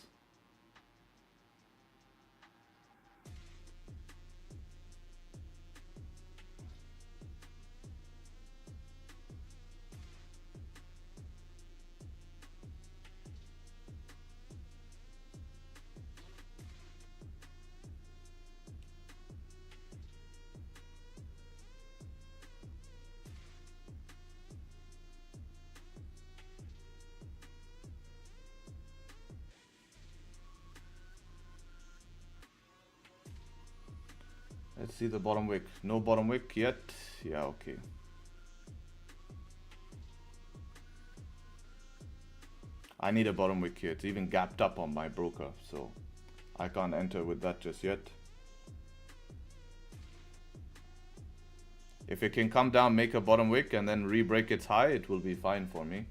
Let's see the bottom wick. No bottom wick yet. Yeah, okay. I need a bottom wick here. It's even gapped up on my broker, so I can't enter with that just yet. If it can come down, make a bottom wick, and then re-break its high, it will be fine for me.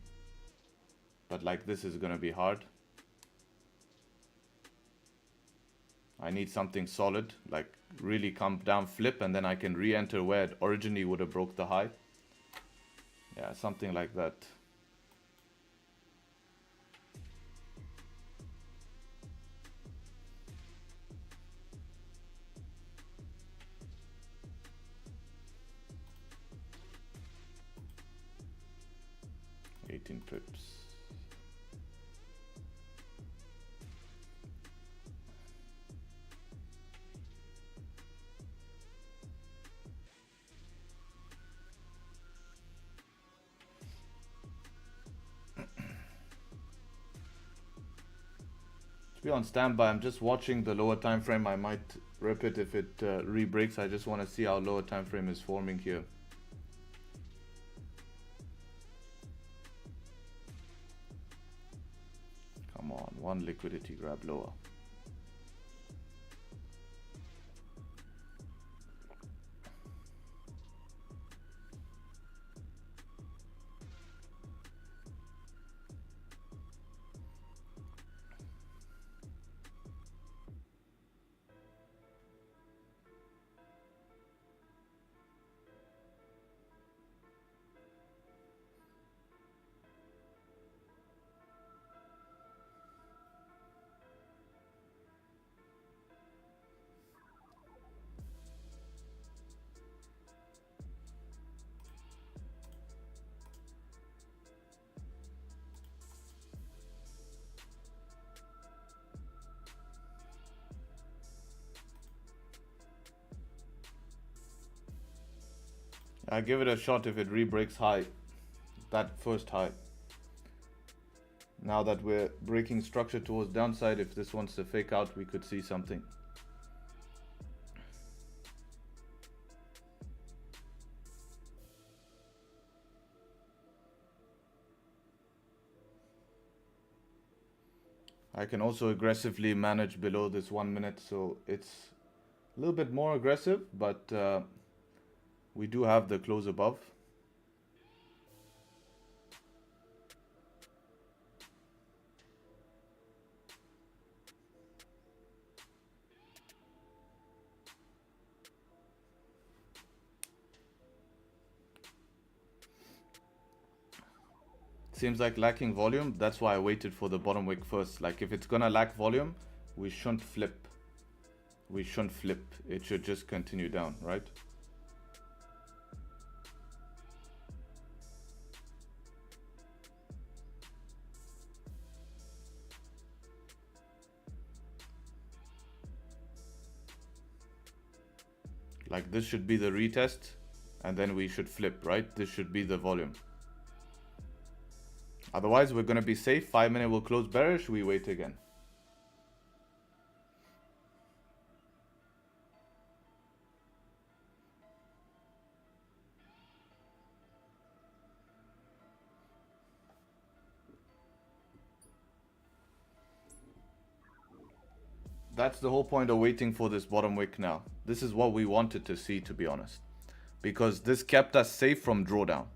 But like this is gonna be hard. I need something solid, like really come down, flip, and then I can re-enter where it originally would have broke the high. Yeah, something like that. Pips. To be on standby, I'm just watching the lower time frame. I might rip it if it re-breaks. I just want to see how lower time frame is forming here. Come on, one liquidity grab lower. I give it a shot if it re-breaks high, that first high. Now that we're breaking structure towards downside, if this wants to fake out, we could see something. I can also aggressively manage below this 1 minute, so it's a little bit more aggressive, but we do have the close above. Seems like lacking volume. That's why I waited for the bottom wick first. Like if it's gonna lack volume, we shouldn't flip. We shouldn't flip. It should just continue down, right? Like this should be the retest and then we should flip, right? This should be the volume. Otherwise, we're going to be safe. 5 minute will close bearish. We wait again. That's the whole point of waiting for this bottom wick now. This is what we wanted to see, to be honest. Because this kept us safe from drawdown.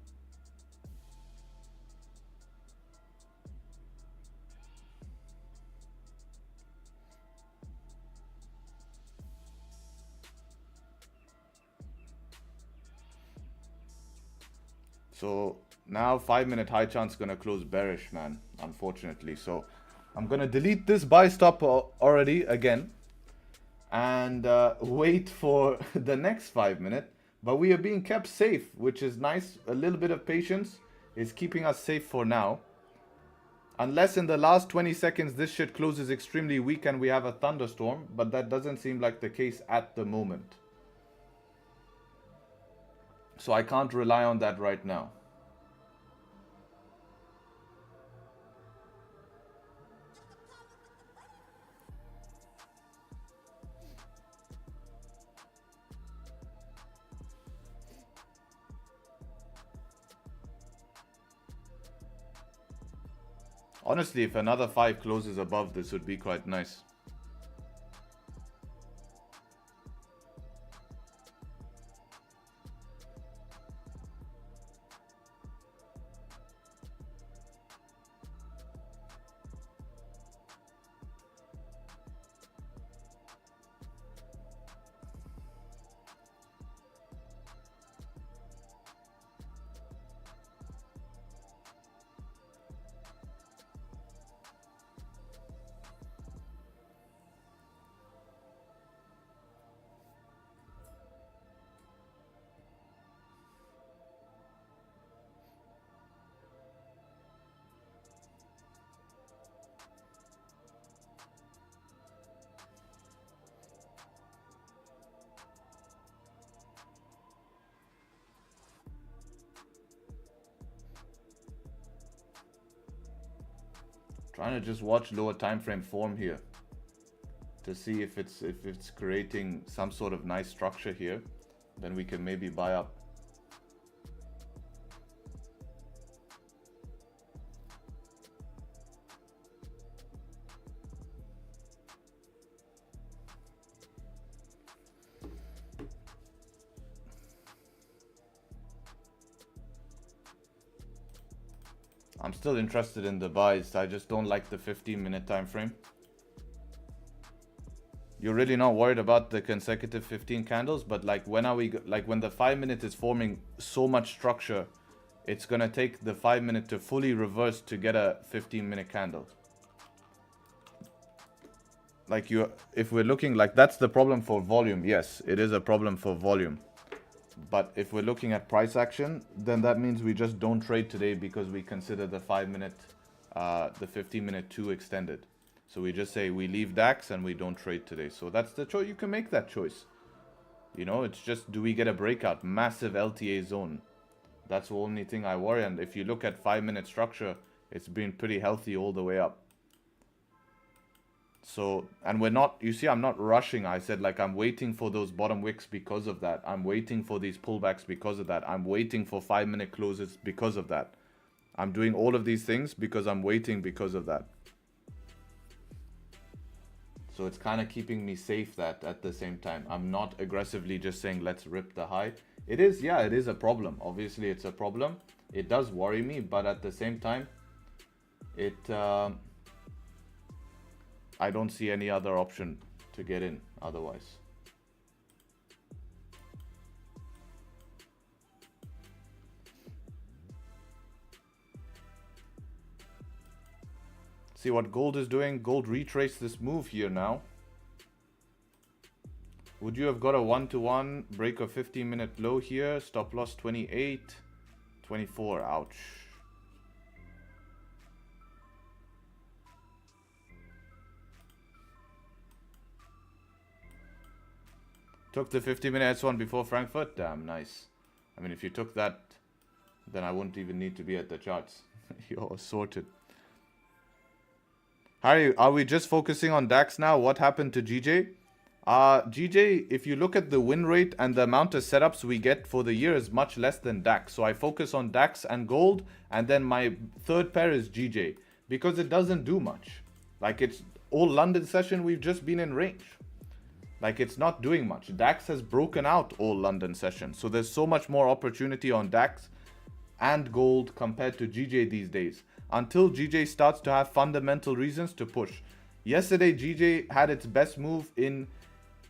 So now 5 minute high chance gonna close bearish, man, unfortunately. So I'm gonna delete this buy stop already again and wait for the next 5 minute. But we are being kept safe, which is nice. A little bit of patience is keeping us safe for now. Unless in the last 20 seconds this shit closes extremely weak and we have a thunderstorm, but that doesn't seem like the case at the moment. So I can't rely on that right now. Honestly, if another 5 closes above, this would be quite nice. Trying to just watch lower time frame form here to see if it's creating some sort of nice structure here. Then we can maybe buy up. I'm still interested in the buys. I just don't like the 15-minute time frame. You're really not worried about the consecutive 15 candles, but like when are we, like when the 5-minute is forming so much structure, it's gonna take the 5-minute to fully reverse to get a 15-minute candle. Like if we're looking, like that's the problem for volume. Yes, it is a problem for volume. But if we're looking at price action, then that means we just don't trade today because we consider the 5-minute, the 15-minute too extended. So we just say we leave DAX and we don't trade today. So that's the choice. You can make that choice. You know, it's just, do we get a breakout? Massive LTA zone. That's the only thing I worry. And if you look at 5-minute structure, it's been pretty healthy all the way up. So, and we're not, you see, I'm not rushing. I said, like, I'm waiting for those bottom wicks because of that. I'm waiting for these pullbacks because of that. I'm waiting for 5-minute closes because of that. I'm doing all of these things because I'm waiting because of that. So it's kind of keeping me safe that at the same time, I'm not aggressively just saying, let's rip the high. It is, yeah, it is a problem. Obviously, it's a problem. It does worry me, but at the same time, I don't see any other option to get in otherwise. See what gold is doing. Gold retraced this move here now. Would you have got a 1-to-1 break of 15-minute low here? Stop loss 28, 24. Ouch. Took the 50-minute S1 before Frankfurt. Damn, nice. I mean, if you took that, then I wouldn't even need to be at the charts. You're sorted. Harry, are we just focusing on DAX now? What happened to GJ? GJ, if you look at the win rate and the amount of setups we get for the year is much less than DAX. So I focus on DAX and gold, and then my third pair is GJ because it doesn't do much. Like, it's all London session, we've just been in range. Like, it's not doing much. DAX has broken out all London session. So there's so much more opportunity on DAX and gold compared to GJ these days. Until GJ starts to have fundamental reasons to push. Yesterday, GJ had its best move in,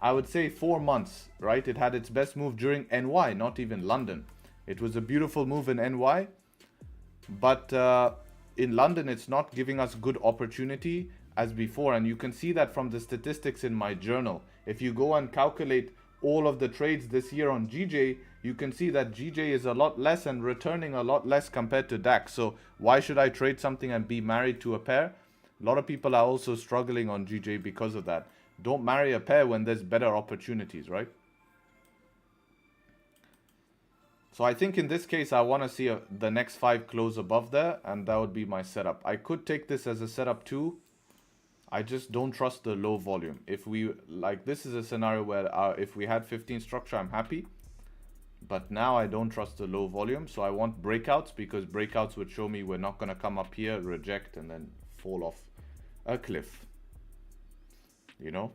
I would say, 4 months, right? It had its best move during NY, not even London. It was a beautiful move in NY. But in London, it's not giving us good opportunity as before. And you can see that from the statistics in my journal. If you go and calculate all of the trades this year on GJ, you can see that GJ is a lot less and returning a lot less compared to DAX. So why should I trade something and be married to a pair? A lot of people are also struggling on GJ because of that. Don't marry a pair when there's better opportunities, right? So I think in this case, I want to see the next 5 close above there, and that would be my setup. I could take this as a setup too. I just don't trust the low volume. If we, like, this is a scenario where if we had 15 structure, I'm happy. But now I don't trust the low volume. So I want breakouts, because breakouts would show me we're not going to come up here, reject, and then fall off a cliff. You know?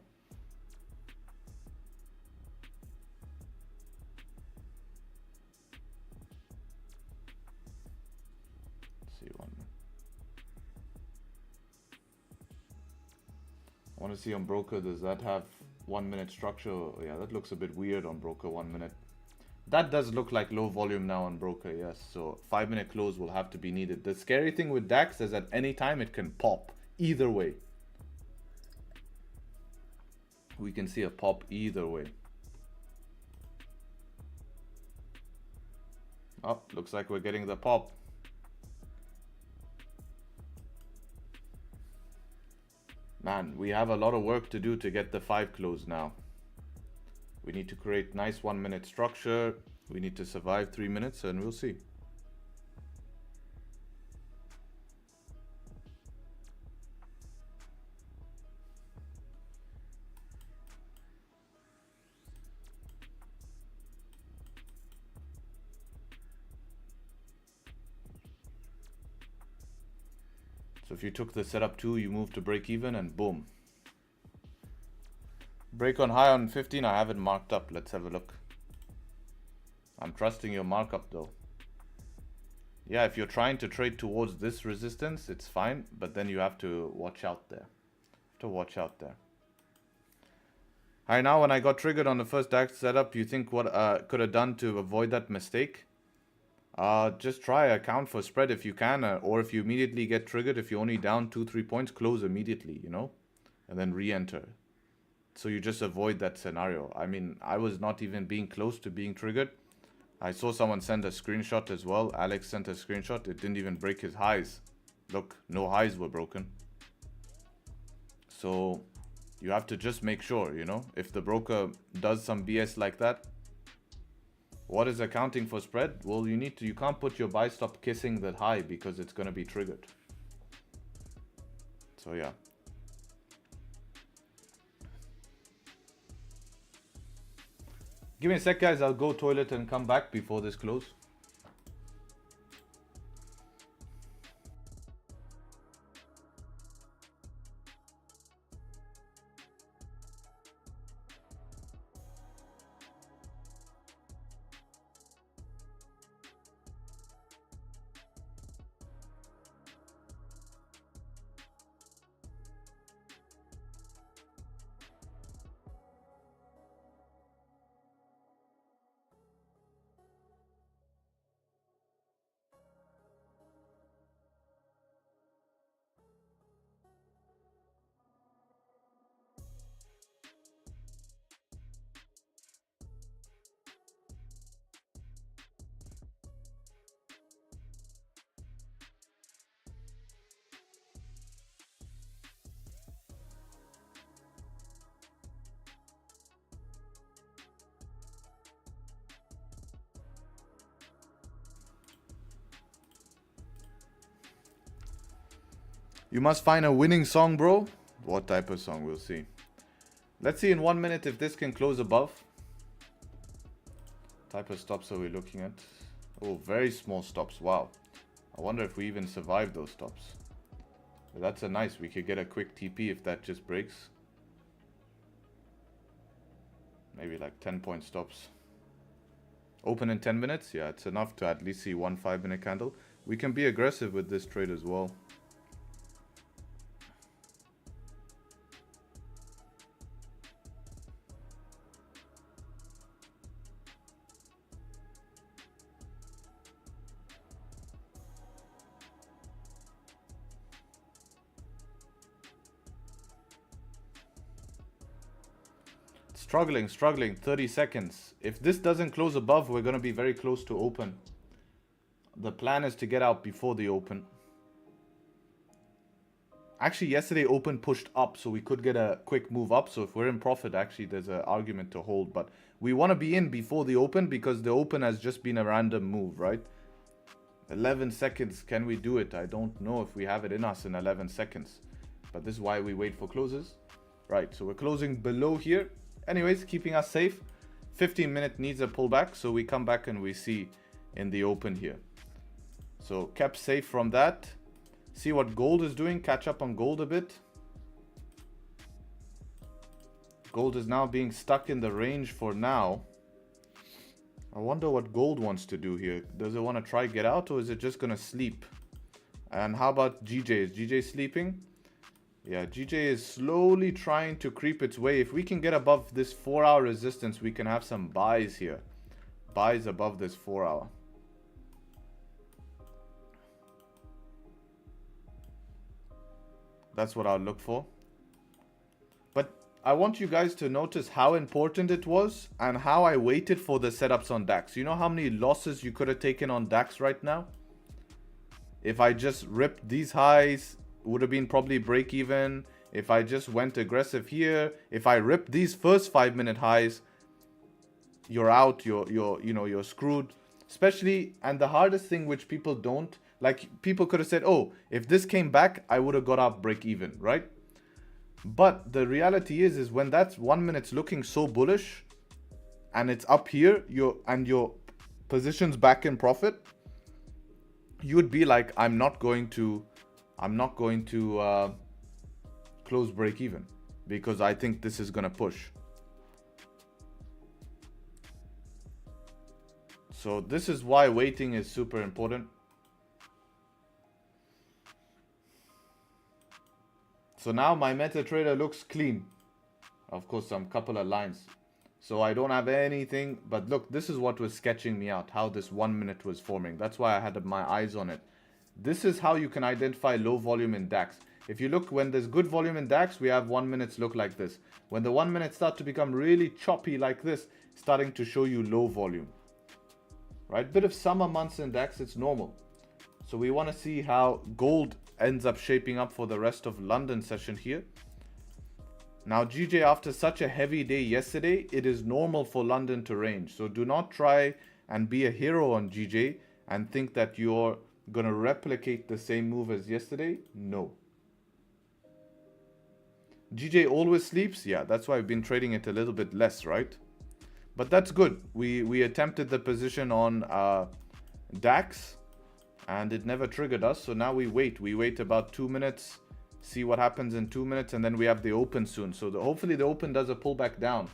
Let's see one. I want to see on broker, does that have 1 minute structure? Yeah, that looks a bit weird on broker, 1 minute. That does look like low volume now on broker, yes. So 5 minute close will have to be needed. The scary thing with DAX is at any time it can pop either way. We can see a pop either way. Oh, looks like we're getting the pop. Man, we have a lot of work to do to get the 5 close now. We need to create nice 1 minute structure. We need to survive 3 minutes, and we'll see. So if you took the setup 2, you move to break even and boom. Break on high on 15, I have it marked up. Let's have a look. I'm trusting your markup though. Yeah, if you're trying to trade towards this resistance, it's fine, but then you have to watch out there. Watch out there. Alright, now when I got triggered on the first DAX setup, you think what could have done to avoid that mistake? Just try account for spread if you can, or if you immediately get triggered, if you're only down 2-3 points, close immediately, you know, and then re-enter. So you just avoid that scenario. I mean, I was not even being close to being triggered. I saw someone send a screenshot as well. Alex sent a screenshot. It didn't even break his highs. Look, no highs were broken. So you have to just make sure, you know, if the broker does some BS like that. What is accounting for spread? Well, you can't put your buy stop kissing that high because it's going to be triggered. So yeah. Give me a sec, guys. I'll go toilet and come back before this close. You must find a winning song, bro. What type of song? We'll see. Let's see in 1 minute if this can close above. Type of stops are we looking at? Oh, very small stops. Wow. I wonder if we even survive those stops. That's a nice. We could get a quick TP if that just breaks. Maybe like 10-point stops. Open in 10 minutes? Yeah, it's enough to at least see one 5-minute candle. We can be aggressive with this trade as well. Struggling, 30 seconds. If this doesn't close above, we're going to be very close to open. The plan is to get out before the open. Actually, yesterday open pushed up, so we could get a quick move up. So if we're in profit, actually, there's an argument to hold. But we want to be in before the open because the open has just been a random move, right? 11 seconds, can we do it? I don't know if we have it in us in 11 seconds. But this is why we wait for closes. Right, so we're closing below here. Anyways, keeping us safe. 15-minute needs a pullback, so we come back and we see in the open here. So kept safe from that. See what gold is doing. Catch up on gold a bit. Gold is now being stuck in the range for now. I wonder what gold wants to do here. Does it want to try get out, or is it just going to sleep? And how about GJ? Is GJ sleeping? Yeah, GJ is slowly trying to creep its way. If we can get above this 4-hour resistance, we can have some buys here. Buys above this 4-hour. That's what I'll look for. But I want you guys to notice how important it was and how I waited for the setups on DAX. You know how many losses you could have taken on DAX right now? If I just ripped these highs, would have been probably break even. If I just went aggressive here, if I ripped these first 5-minute highs, you're out, you're screwed. Especially, and the hardest thing which people don't, like people could have said, oh, if this came back, I would have got up break even, right? But the reality is when that's 1 minute's looking so bullish and it's up here, your position's back in profit, you would be like, I'm not going to I'm not going to close break even because I think this is going to push. So this is why waiting is super important. So now my MetaTrader looks clean. Of course, some couple of lines. So I don't have anything, but look, this is what was sketching me out, how this 1 minute was forming. That's why I had my eyes on it. This is how you can identify low volume in DAX. If you look, when there's good volume in DAX, we have 1 minutes look like this. When the 1 minute start to become really choppy like this, starting to show you low volume. Right? Bit of summer months in DAX, it's normal. So we want to see how gold ends up shaping up for the rest of London session here. Now GJ, after such a heavy day yesterday, it is normal for London to range. So do not try and be a hero on GJ and think that you're going to replicate the same move as yesterday. No. GJ always sleeps. Yeah, that's why I've been trading it a little bit less, right? But that's good. We attempted the position on DAX and it never triggered us. So now we wait about 2 minutes, see what happens in 2 minutes, and then we have the open soon. So hopefully the open does a pullback down.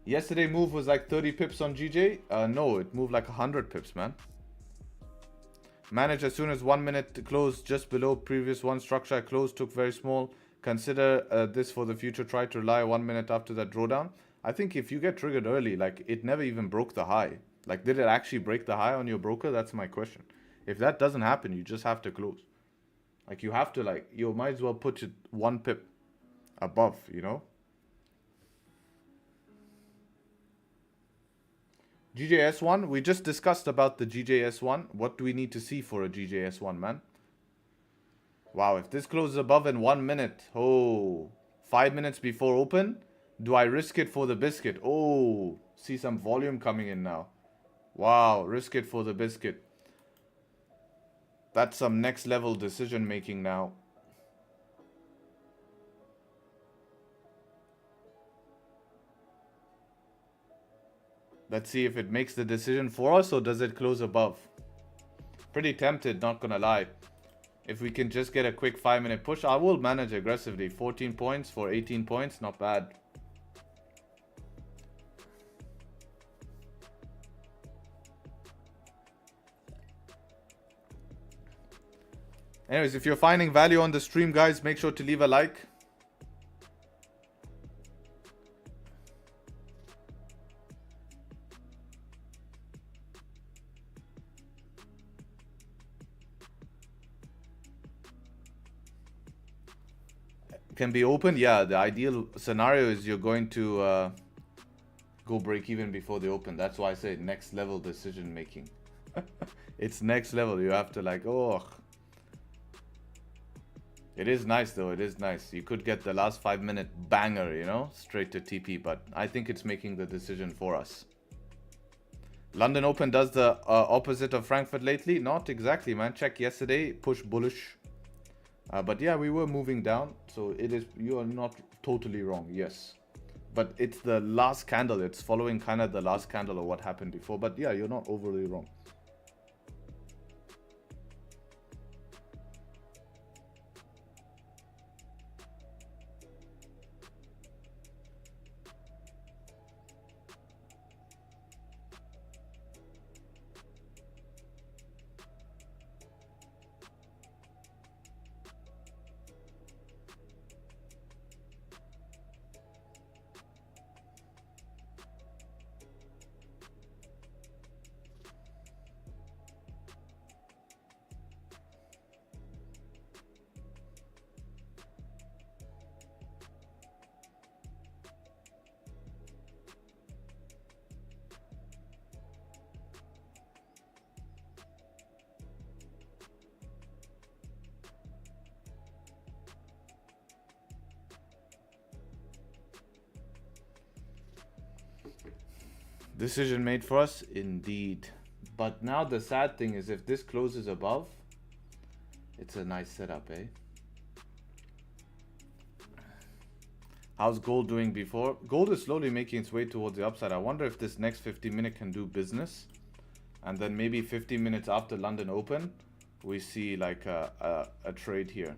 Yesterday move was like 30 pips on GJ. No, it moved like 100 pips, man. Manage as soon as 1 minute to close just below previous one. Structure I closed, took very small. Consider this for the future. Try to rely 1 minute after that drawdown. I think if you get triggered early, like it never even broke the high. Like, did it actually break the high on your broker? That's my question. If that doesn't happen, you just have to close. Like, you have to, like, you might as well put it 1 pip above, you know. GJS1, we just discussed about the GJS1. What do we need to see for a GJS1, man? Wow, if this closes above in 1 minute, oh, 5 minutes before open, do I risk it for the biscuit? Oh, see some volume coming in now. Wow, risk it for the biscuit. That's some next level decision making now. Let's see if it makes the decision for us or does it close above. Pretty tempted, not gonna lie. If we can just get a quick 5 minute push, I will manage aggressively. 14 points for 18 points, not bad. Anyways, if you're finding value on the stream, guys, make sure to leave a like. Can be open. Yeah, the ideal scenario is you're going to go break even before they open. That's why I say next level decision making. It's next level. You have to like, oh. It is nice though, it is nice. You could get the last 5 minute banger, you know, straight to TP, but I think it's making the decision for us. London Open does the opposite of Frankfurt lately? Not exactly, man. Check yesterday, push bullish. But yeah, we were moving down, so it is, you are not totally wrong, yes. But it's the last candle, it's following kind of the last candle of what happened before, but yeah, you're not overly wrong. Decision made for us, indeed. But now the sad thing is if this closes above, it's a nice setup, eh? How's gold doing before? Gold is slowly making its way towards the upside. I wonder if this next 50 minute can do business. And then maybe 50 minutes after London Open, we see like a trade here.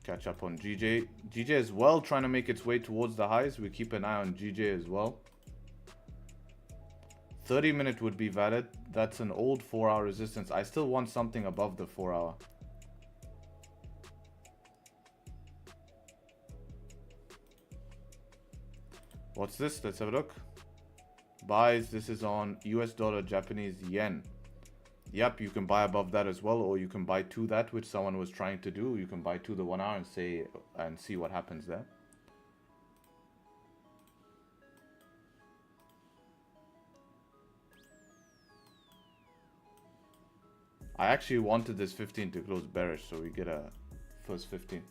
Catch up on GJ. GJ as well, trying to make its way towards the highs. We keep an eye on GJ as well. 30-minute would be valid. That's an old 4-hour resistance. I still want something above the 4-hour. What's this? Let's have a look. Buys. This is on US dollar, Japanese yen. Yep, you can buy above that as well, or you can buy to that, which someone was trying to do. You can buy to the 1 hour and see what happens there. I actually wanted this 15 to close bearish, so we get a first 15.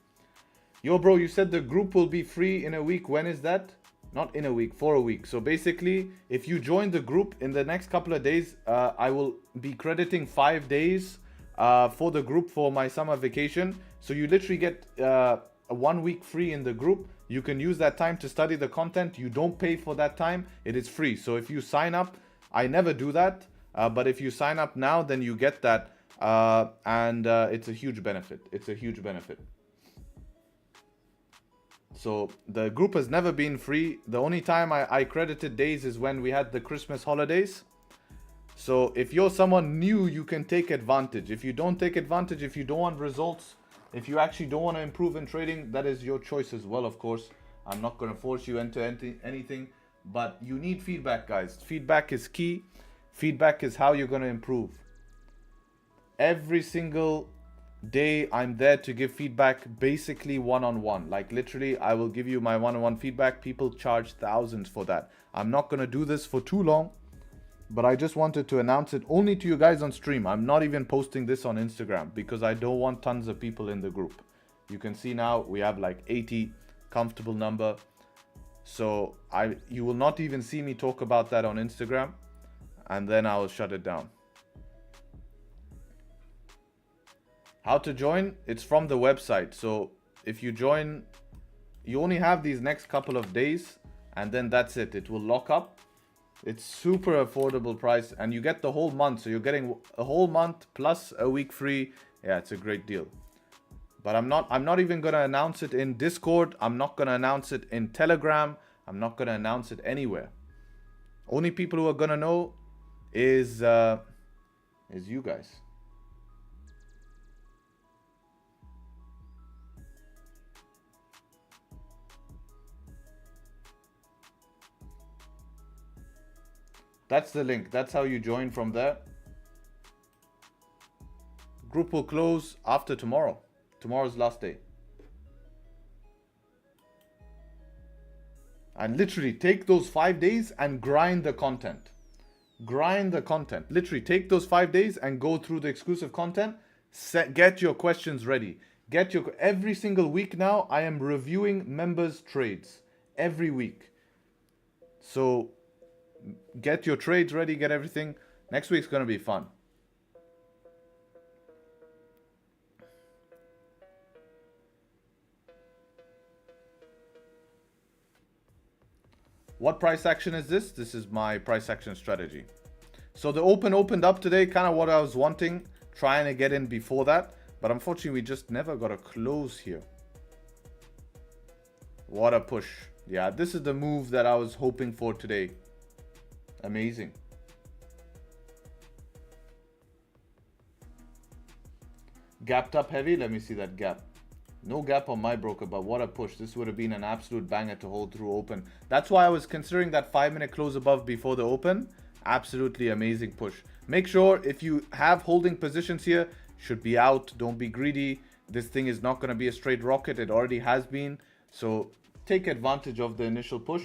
Yo, bro, you said the group will be free in a week. When is that? Not in a week, for a week. So basically, if you join the group in the next couple of days, I will be crediting 5 days for the group for my summer vacation. So you literally get a 1 week free in the group. You can use that time to study the content. You don't pay for that time. It is free. So if you sign up, I never do that. But if you sign up now, then you get that. It's a huge benefit. It's a huge benefit. So the group has never been free. The only time I credited days is when we had the Christmas holidays. So if you're someone new, you can take advantage. If you don't take advantage, if you don't want results, if you actually don't want to improve in trading, that is your choice as well, of course. I'm not going to force you into anything, but you need feedback, guys. Feedback is key. Feedback is how you're going to improve. Every single day I'm there to give feedback, basically one-on-one. Like literally, I will give you my one-on-one feedback. People charge thousands for that. I'm not going to do this for too long, but I just wanted to announce it only to you guys on stream. I'm not even posting this on Instagram because I don't want tons of people in the group. You can see now we have like 80, comfortable number. So you will not even see me talk about that on Instagram, and then I will shut it down. How to join? It's from the website. So if you join, you only have these next couple of days, and then that's it. It will lock up. It's super affordable price, and you get the whole month. So you're getting a whole month plus a week free. Yeah, it's a great deal. But I'm not even gonna announce it in Discord. I'm not gonna announce it in Telegram. I'm not gonna announce it anywhere. Only people who are gonna know is you guys. That's the link. That's how you join from there. Group will close after tomorrow. Tomorrow's last day. And literally take those 5 days and grind the content. Grind the content. Literally take those 5 days and go through the exclusive content. Get your questions ready. Every single week now, I am reviewing members' trades. Every week. So get your trades ready, get everything. Next week's going to be fun. What price action is this? This is my price action strategy. So the opened up today, kind of what I was wanting, trying to get in before that. But unfortunately, we just never got a close here. What a push. Yeah, this is the move that I was hoping for today. Amazing. Gapped up heavy. Let me see that gap. No gap on my broker, but what a push. This would have been an absolute banger to hold through open. That's why I was considering that 5-minute close above before the open. Absolutely amazing push. Make sure if you have holding positions here, should be out. Don't be greedy. This thing is not going to be a straight rocket. It already has been. So take advantage of the initial push.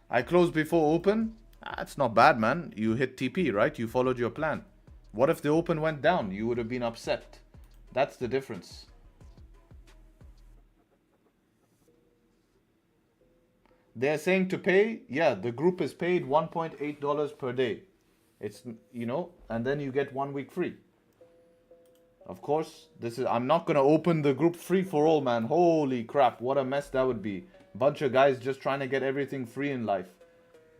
I closed before open. That's not bad, man. You hit TP, right? You followed your plan. What if the open went down? You would have been upset. That's the difference. They're saying to pay. Yeah, the group is paid $1.8 per day. It's, you know, and then you get 1 week free. Of course, I'm not going to open the group free for all, man. Holy crap. What a mess that would be. Bunch of guys just trying to get everything free in life.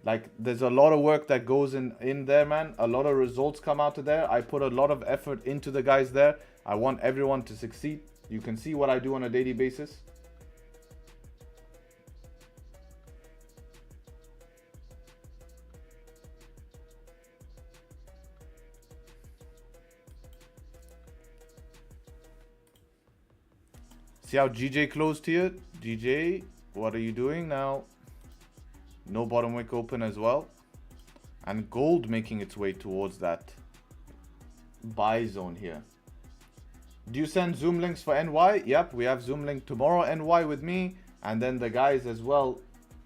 Like, there's a lot of work that goes in there, man. A lot of results come out of there. I put a lot of effort into the guys there. I want everyone to succeed. You can see what I do on a daily basis. See how GJ closed here? GJ, what are you doing now? No bottom wick open as well. And gold making its way towards that buy zone here. Do you send Zoom links for NY? Yep, we have Zoom link tomorrow NY with me. And then the guys as well,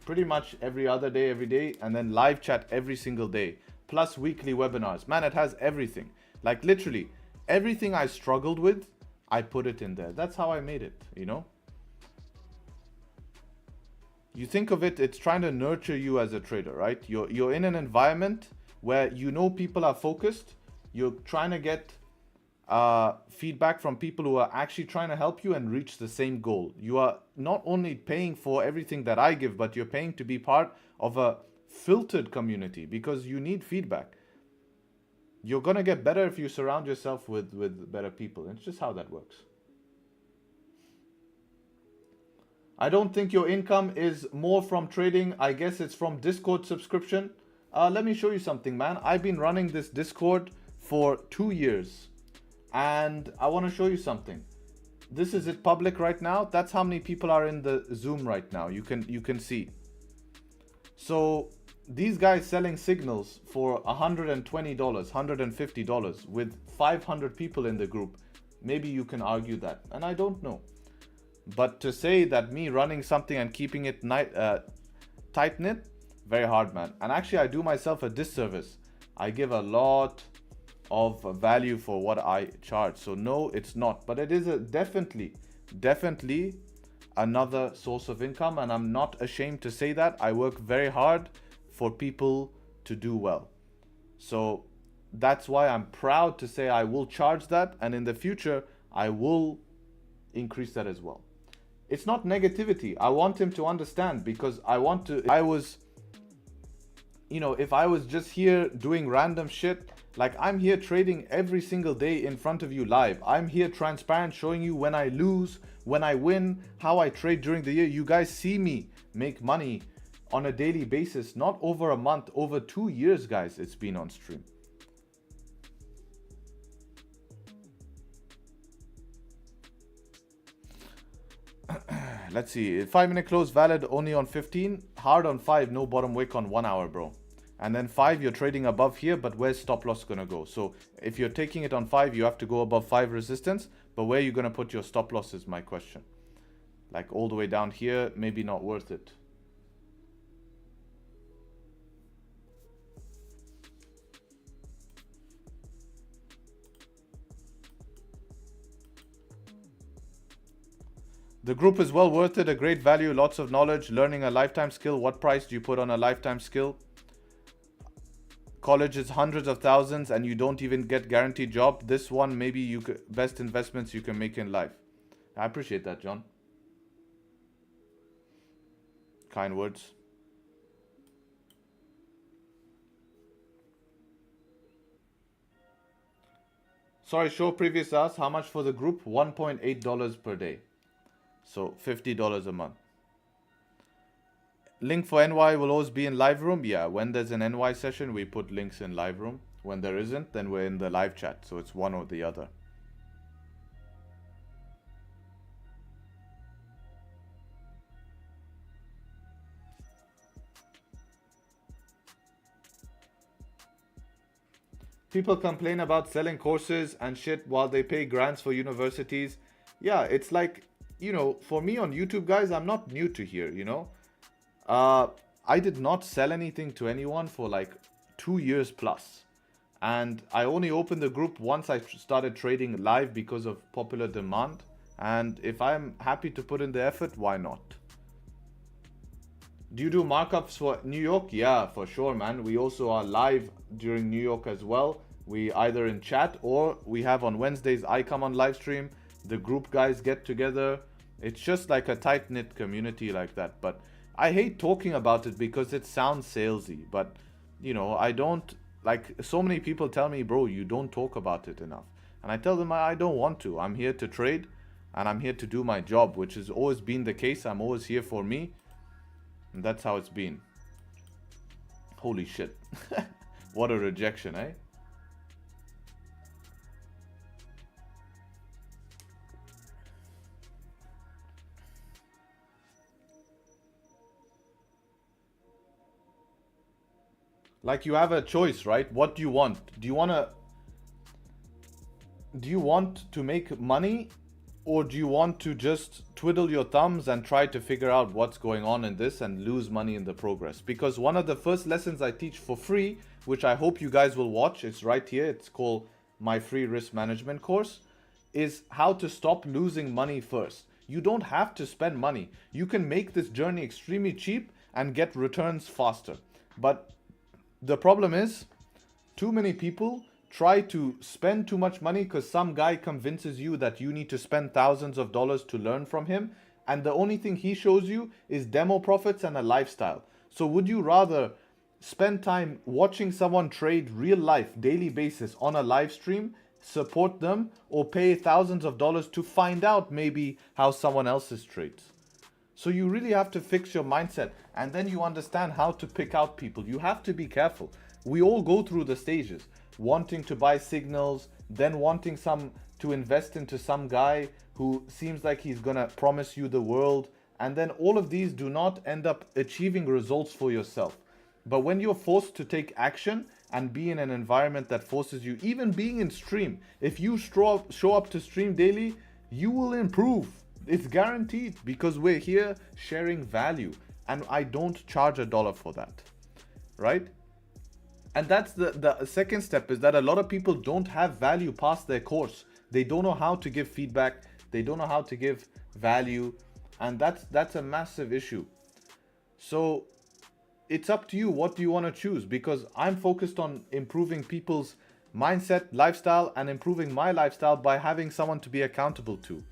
pretty much every other day, every day. And then live chat every single day. Plus weekly webinars. Man, it has everything. Like literally, everything I struggled with, I put it in there. That's how I made it, you know? You think of it, it's trying to nurture you as a trader, right? You're in an environment where you know people are focused. You're trying to get feedback from people who are actually trying to help you and reach the same goal. You are not only paying for everything that I give, but you're paying to be part of a filtered community because you need feedback. You're going to get better if you surround yourself with better people. It's just how that works. I don't think your income is more from trading. I guess it's from Discord subscription. Let me show you something, man. I've been running this Discord for 2 years. And I want to show you something. This is it public right now. That's how many people are in the Zoom right now. You can see. So these guys selling signals for $120, $150 with 500 people in the group. Maybe you can argue that, and I don't know. But to say that me running something and keeping it tight-knit, very hard, man. And actually, I do myself a disservice. I give a lot of value for what I charge. So no, it's not. But it is definitely another source of income. And I'm not ashamed to say that. I work very hard for people to do well. So that's why I'm proud to say I will charge that, and in the future I will increase that as well. It's not negativity. I want him to understand, because if I was just here doing random shit, like I'm here trading every single day in front of you live. I'm here transparent, showing you when I lose, when I win, how I trade during the year. You guys see me make money on a daily basis, not over a month, over 2 years, guys. It's been on stream. Let's see. 5-minute close valid only on 15. Hard on 5, no bottom wick on 1 hour, bro. And then 5, you're trading above here, but where's stop loss gonna go? So if you're taking it on 5, you have to go above 5 resistance, but where are you gonna put your stop loss is my question. Like all the way down here, maybe not worth it. The group is well worth it, a great value, lots of knowledge, learning a lifetime skill. What price do you put on a lifetime skill? College is hundreds of thousands and you don't even get guaranteed job. This one, maybe you could, best investments you can make in life. I appreciate that, John. Kind words. Sorry, show previous ask, how much for the group? $1.8 per day. So $50 a month. Link for NY will always be in live room. Yeah, when there's an NY session, we put links in live room. When there isn't, then we're in the live chat. So it's one or the other. People complain about selling courses and shit while they pay grants for universities. Yeah, it's like, you know, for me on YouTube, guys, I'm not new to here, you know. I did not sell anything to anyone for like 2 years plus. And I only opened the group once I started trading live because of popular demand. And if I'm happy to put in the effort, why not? Do you do markups for New York? Yeah, for sure, man. We also are live during New York as well. We either in chat or we have on Wednesdays, I come on live stream. The group guys get together. It's just like a tight-knit community like that. But I hate talking about it because it sounds salesy. But, you know, I don't, like, so many people tell me, bro, you don't talk about it enough. And I tell them I don't want to. I'm here to trade and I'm here to do my job, which has always been the case. I'm always here for me. And that's how it's been. Holy shit. What a rejection, eh? Like, you have a choice, right? What do you want? Do you want to make money, or do you want to just twiddle your thumbs and try to figure out what's going on in this and lose money in the progress? Because one of the first lessons I teach for free, which I hope you guys will watch, it's right here. It's called my free risk management course, is how to stop losing money first. You don't have to spend money. You can make this journey extremely cheap and get returns faster. But the problem is, too many people try to spend too much money because some guy convinces you that you need to spend thousands of dollars to learn from him, and the only thing he shows you is demo profits and a lifestyle. So would you rather spend time watching someone trade real life, daily basis on a live stream, support them, or pay thousands of dollars to find out maybe how someone else's trades? So you really have to fix your mindset, and then you understand how to pick out people. You have to be careful. We all go through the stages, wanting to buy signals, then wanting to invest into some guy who seems like he's gonna promise you the world, and then all of these do not end up achieving results for yourself. But when you're forced to take action and be in an environment that forces you, even being in stream, if you show up to stream daily, you will improve. It's guaranteed, because we're here sharing value, and I don't charge $1 for that, right? And that's the second step, is that a lot of people don't have value past their course. They don't know how to give feedback. They don't know how to give value, and that's a massive issue. So it's up to you. What do you want to choose? Because I'm focused on improving people's mindset, lifestyle, and improving my lifestyle by having someone to be accountable to.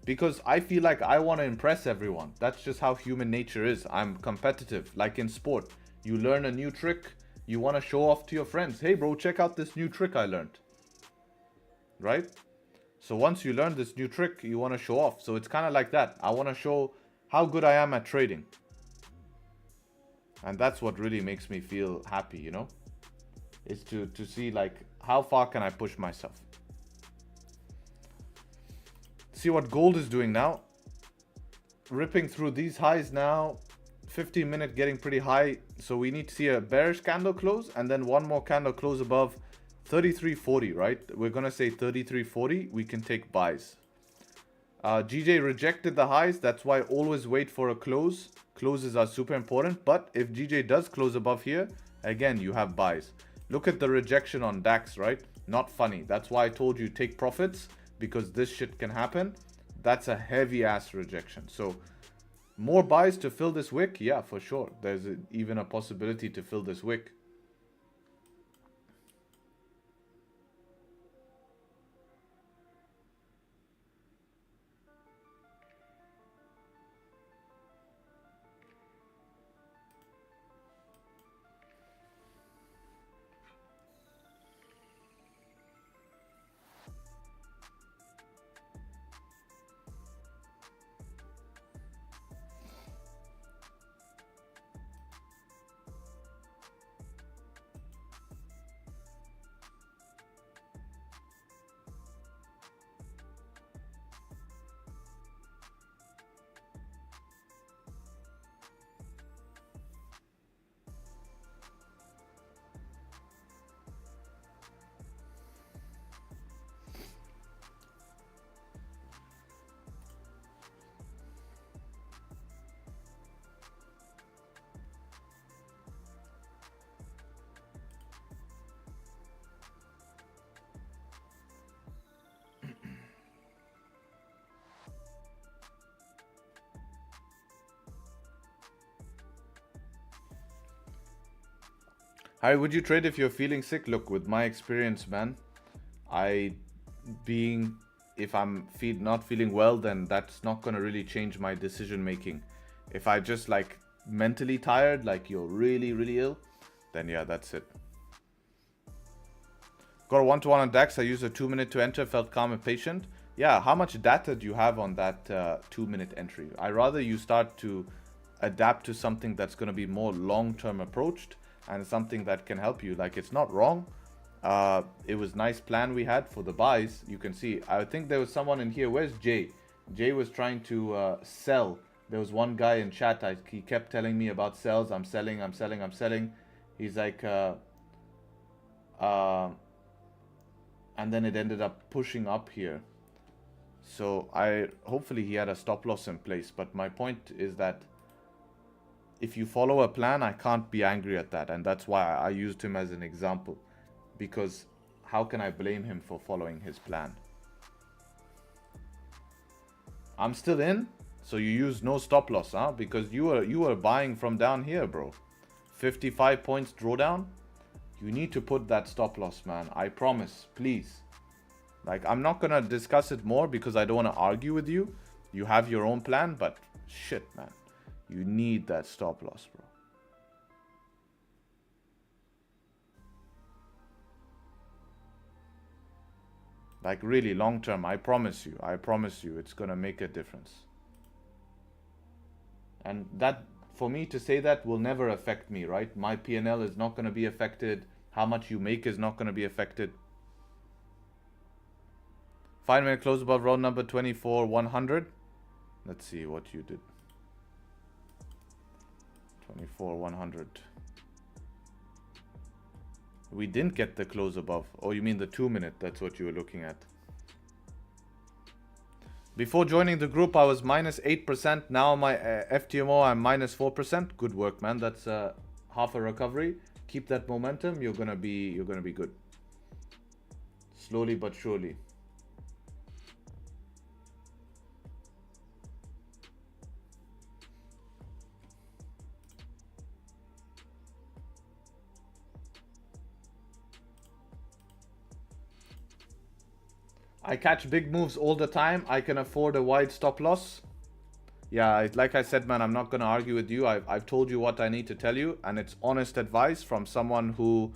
Because I feel like I want to impress everyone. That's just how human nature is. I'm competitive. Like in sport, you learn a new trick, you want to show off to your friends. Hey bro, check out this new trick I learned. Right? So once you learn this new trick, you want to show off. So it's kind of like that. I want to show how good I am at trading. And that's what really makes me feel happy, you know? Is to see like, how far can I push myself? See what gold is doing now. Ripping through these highs now. 15-minute getting pretty high. So we need to see a bearish candle close, and then one more candle close above 33.40, right? We're going to say 33.40. We can take buys. GJ rejected the highs. That's why always wait for a close. Closes are super important. But if GJ does close above here, again, you have buys. Look at the rejection on DAX, right? Not funny. That's why I told you take profits, because this shit can happen. That's a heavy ass rejection. So more buys to fill this wick? Yeah, for sure. There's even a possibility to fill this wick. Harry, would you trade if you're feeling sick? Look, with my experience, man, being if I'm not feeling well, then that's not going to really change my decision making. If I just like mentally tired, like you're really, really ill, then yeah, that's it. Got a 1-to-1 on DAX. I used a 2-minute to enter, felt calm and patient. Yeah, how much data do you have on that 2-minute entry? I rather you start to adapt to something that's going to be more long-term approached and something that can help you. Like, it's not wrong. It was nice plan we had for the buys. You can see, I think there was someone in here. Where's Jay? Jay was trying to sell. There was one guy in chat. He kept telling me about sells. I'm selling, I'm selling, I'm selling. He's like, and then it ended up pushing up here. So hopefully he had a stop loss in place. But my point is that if you follow a plan, I can't be angry at that. And that's why I used him as an example. Because how can I blame him for following his plan? I'm still in. So you use no stop loss, huh? Because you were buying from down here, bro. 55 points drawdown. You need to put that stop loss, man. I promise, please. Like, I'm not gonna discuss it more because I don't want to argue with you. You have your own plan, but shit, man. You need that stop loss, bro. Like, really, long term, I promise you, it's gonna make a difference. And that, for me to say that, will never affect me, right? My P&L is not gonna be affected. How much you make is not gonna be affected. 5-minute close above round number 24, 100. Let's see what you did. 24, 100. We didn't get the close above. Oh, you mean the 2-minute? That's what you were looking at. Before joining the group, I was minus 8%. Now my FTMO, I'm minus 4%. Good work, man. That's half a recovery. Keep that momentum. You're gonna be good. Slowly but surely. I catch big moves all the time. I can afford a wide stop loss. Yeah, like I said, man, I'm not going to argue with you. I've told you what I need to tell you. And it's honest advice from someone who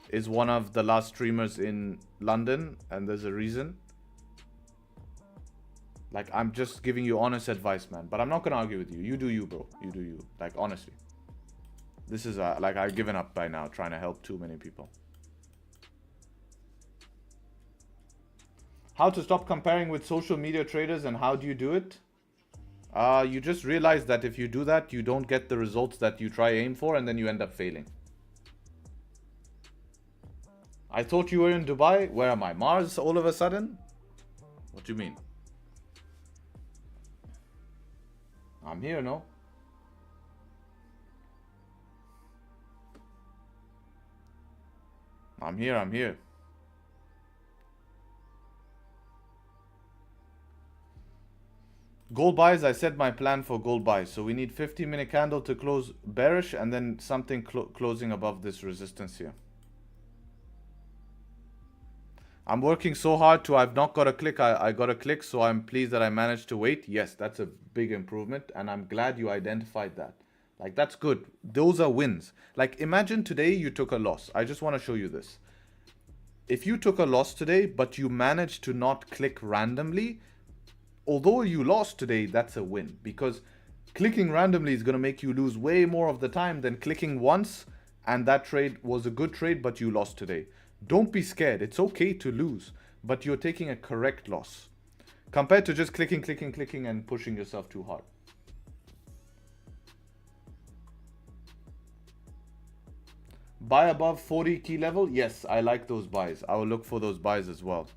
is one of the last streamers in London. And there's a reason. Like, I'm just giving you honest advice, man. But I'm not going to argue with you. You do you, bro. You do you. Like, honestly. This is, like, I've given up by now trying to help too many people. How to stop comparing with social media traders and how do you do it? You just realize that if you do that, you don't get the results that you aim for, and then you end up failing. I thought you were in Dubai. Where am I? Mars all of a sudden? What do you mean? I'm here, no? I'm here. Gold buys, I said my plan for gold buys. So we need 15-minute candle to close bearish and then something closing above this resistance here. I'm working so hard to, I've not got a click. I got a click, so I'm pleased that I managed to wait. Yes, that's a big improvement. And I'm glad you identified that. Like, that's good. Those are wins. Like, imagine today you took a loss. I just want to show you this. If you took a loss today, but you managed to not click randomly, although you lost today, that's a win, because clicking randomly is going to make you lose way more of the time than clicking once and that trade was a good trade, but you lost today. Don't be scared. It's okay to lose, but you're taking a correct loss compared to just clicking and pushing yourself too hard. Buy above 40 key level. Yes, I like those buys. I will look for those buys as well.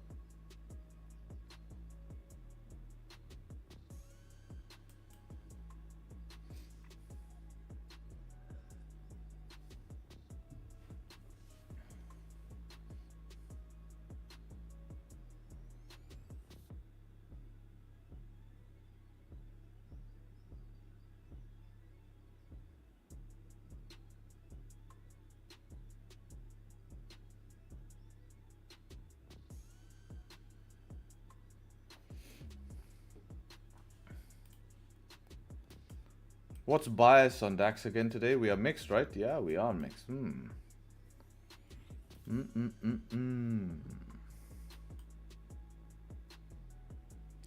What's bias on DAX again today? We are mixed, right? Yeah, we are mixed.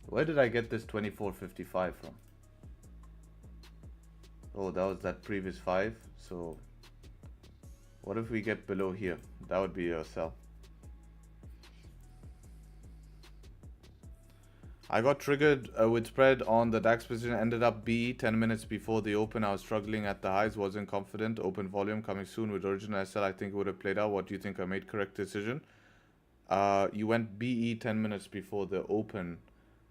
Where did I get this 24.55 from? Oh, that was that previous 5. So what if we get below here? That would be a sell. I got triggered with spread on the DAX position, ended up B 10 minutes before the open. I was struggling at the highs, wasn't confident. Open volume coming soon with original SL. I think it would have played out. What do you think? I made correct decision. You went BE 10 minutes before the open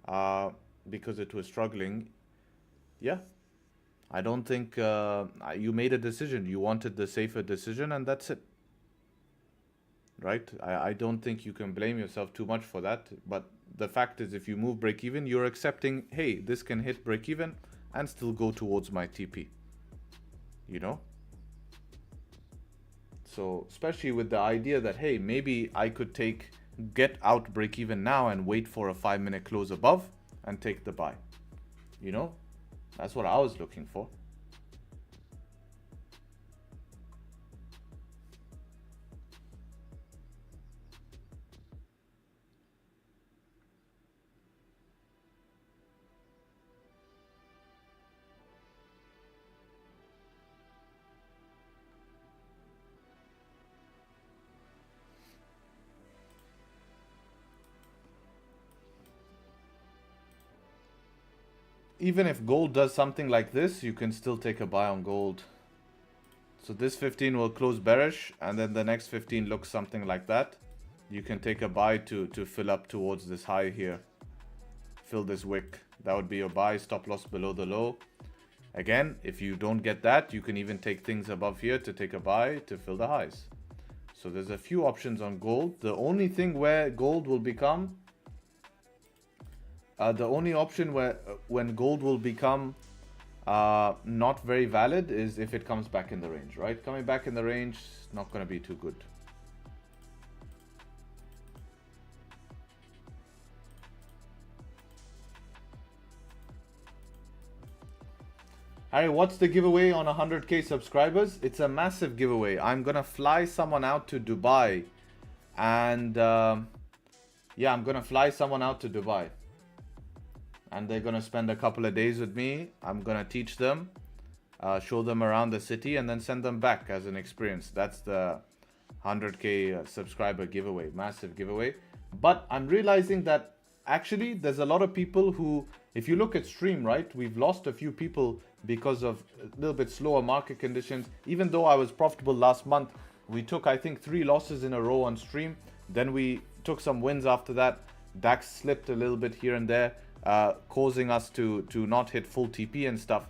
because it was struggling. Yeah. I don't think you made a decision. You wanted the safer decision and that's it. Right? I don't think you can blame yourself too much for that. But the fact is, if you move break even, you're accepting, hey, this can hit break even and still go towards my TP. You know? So especially with the idea that, hey, maybe I could get out break even now and wait for a 5-minute close above and take the buy. You know? That's what I was looking for. Even if gold does something like this, you can still take a buy on gold. So this 15 will close bearish, and then the next 15 looks something like that. You can take a buy to fill up towards this high here. Fill this wick. That would be your buy. Stop loss below the low. Again, if you don't get that, you can even take things above here to take a buy to fill the highs. So there's a few options on gold. The only thing where gold will become... the only option where when gold will become not very valid is if it comes back in the range, right? Coming back in the range is not going to be too good. Harry, what's the giveaway on 100k subscribers? It's a massive giveaway. I'm going to fly someone out to Dubai. And yeah, I'm going to fly someone out to Dubai. And they're going to spend a couple of days with me. I'm going to teach them, show them around the city, and then send them back as an experience. That's the 100k subscriber giveaway, massive giveaway. But I'm realizing that actually there's a lot of people who, if you look at stream, right, we've lost a few people because of a little bit slower market conditions. Even though I was profitable last month, we took, I think, 3 losses in a row on stream. Then we took some wins after that. DAX slipped a little bit here and there. Causing us to not hit full TP and stuff.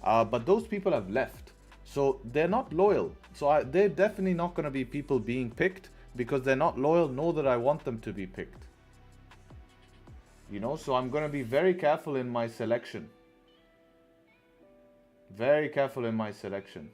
But those people have left. So they're not loyal. So they're definitely not going to be people being picked because they're not loyal, nor that I want them to be picked. You know, so I'm going to be very careful in my selection. Very careful in my selection.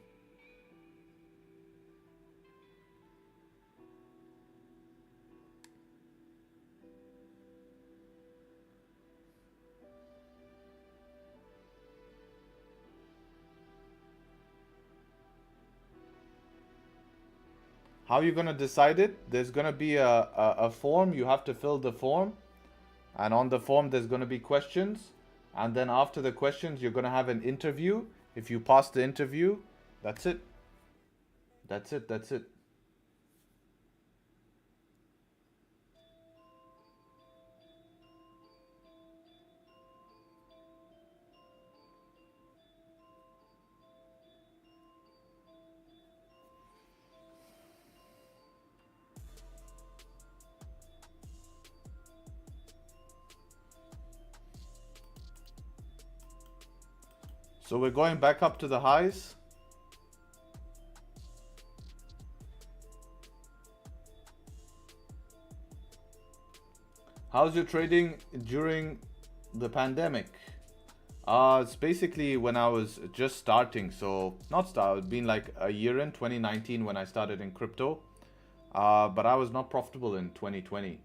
How are you going to decide it? There's going to be a form. You have to fill the form. And on the form, there's going to be questions. And then after the questions, you're going to have an interview. If you pass the interview, that's it. That's it. That's it. So we're going back up to the highs. How's your trading during the pandemic? It's basically when I was just starting. So not start, it's been like a year in 2019 when I started in crypto. But I was not profitable in 2020.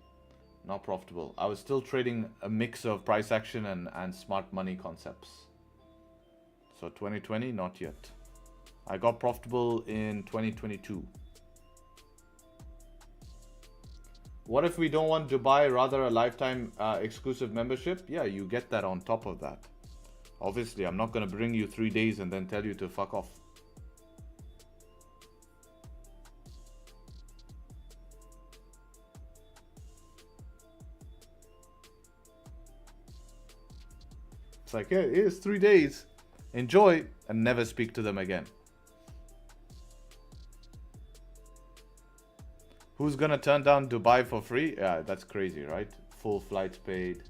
Not profitable. I was still trading a mix of price action and smart money concepts. So 2020, not yet. I got profitable in 2022. What if we don't want Dubai, rather a lifetime exclusive membership? Yeah, you get that on top of that. Obviously, I'm not going to bring you 3 days and then tell you to fuck off. It's like, yeah, here's 3 days. Enjoy and never speak to them again. Who's gonna turn down Dubai for free? Yeah, that's crazy, right? Full flights paid.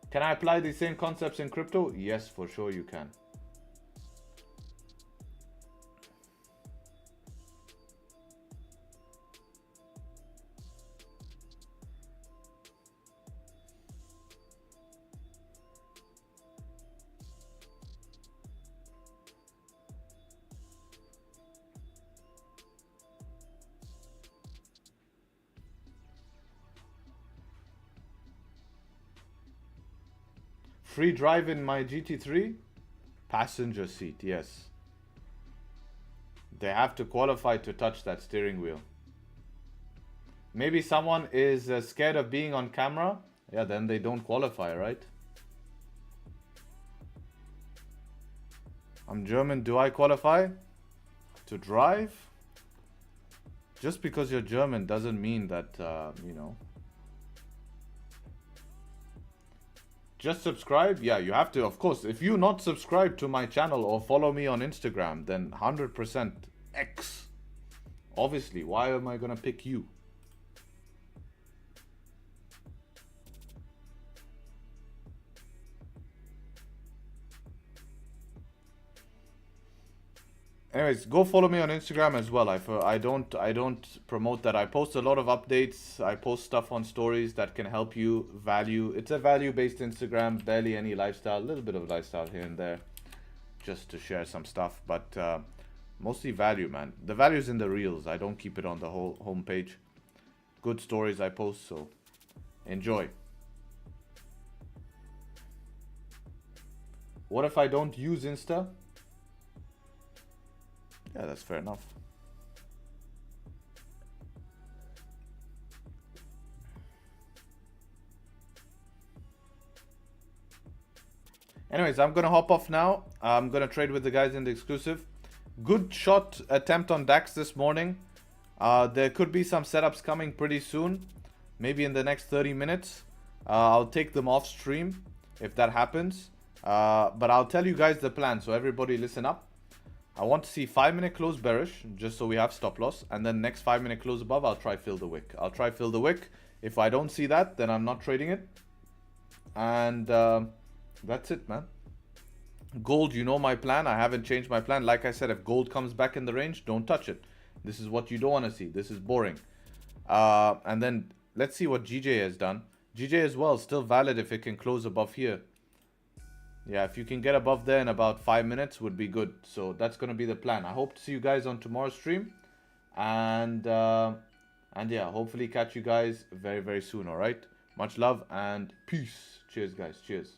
Can I apply the same concepts in crypto? Yes, for sure you can. Free drive in my GT3? Passenger seat, yes. They have to qualify to touch that steering wheel. Maybe someone is scared of being on camera. Yeah, then they don't qualify, right? I'm German. Do I qualify to drive? Just because you're German doesn't mean that, you know. Just subscribe? Yeah, you have to, of course. If you not subscribe to my channel or follow me on Instagram, then 100% X. Obviously, why am I gonna pick you? Anyways, go follow me on Instagram as well. I don't promote that. I post a lot of updates. I post stuff on stories that can help you value. It's a value-based Instagram, barely any lifestyle, a little bit of lifestyle here and there, just to share some stuff, but mostly value, man. The value's in the reels. I don't keep it on the whole homepage. Good stories I post, so enjoy. What if I don't use Insta? Yeah, that's fair enough. Anyways, I'm gonna hop off now. I'm gonna trade with the guys in the exclusive. Good shot attempt on DAX this morning. There could be some setups coming pretty soon, maybe in the next 30 minutes. I'll take them off stream if that happens. But I'll tell you guys the plan, so everybody listen up. I want to see 5-minute close bearish, just so we have stop loss. And then next 5-minute close above, I'll try fill the wick. I'll try fill the wick. If I don't see that, then I'm not trading it. And that's it, man. Gold, you know my plan. I haven't changed my plan. Like I said, if gold comes back in the range, don't touch it. This is what you don't want to see. This is boring. And then let's see what GJ has done. GJ as well, still valid if it can close above here. Yeah, if you can get above there in about 5 minutes would be good. So that's going to be the plan. I hope to see you guys on tomorrow's stream. And yeah, hopefully catch you guys very, very soon, all right? Much love and peace. Cheers, guys. Cheers.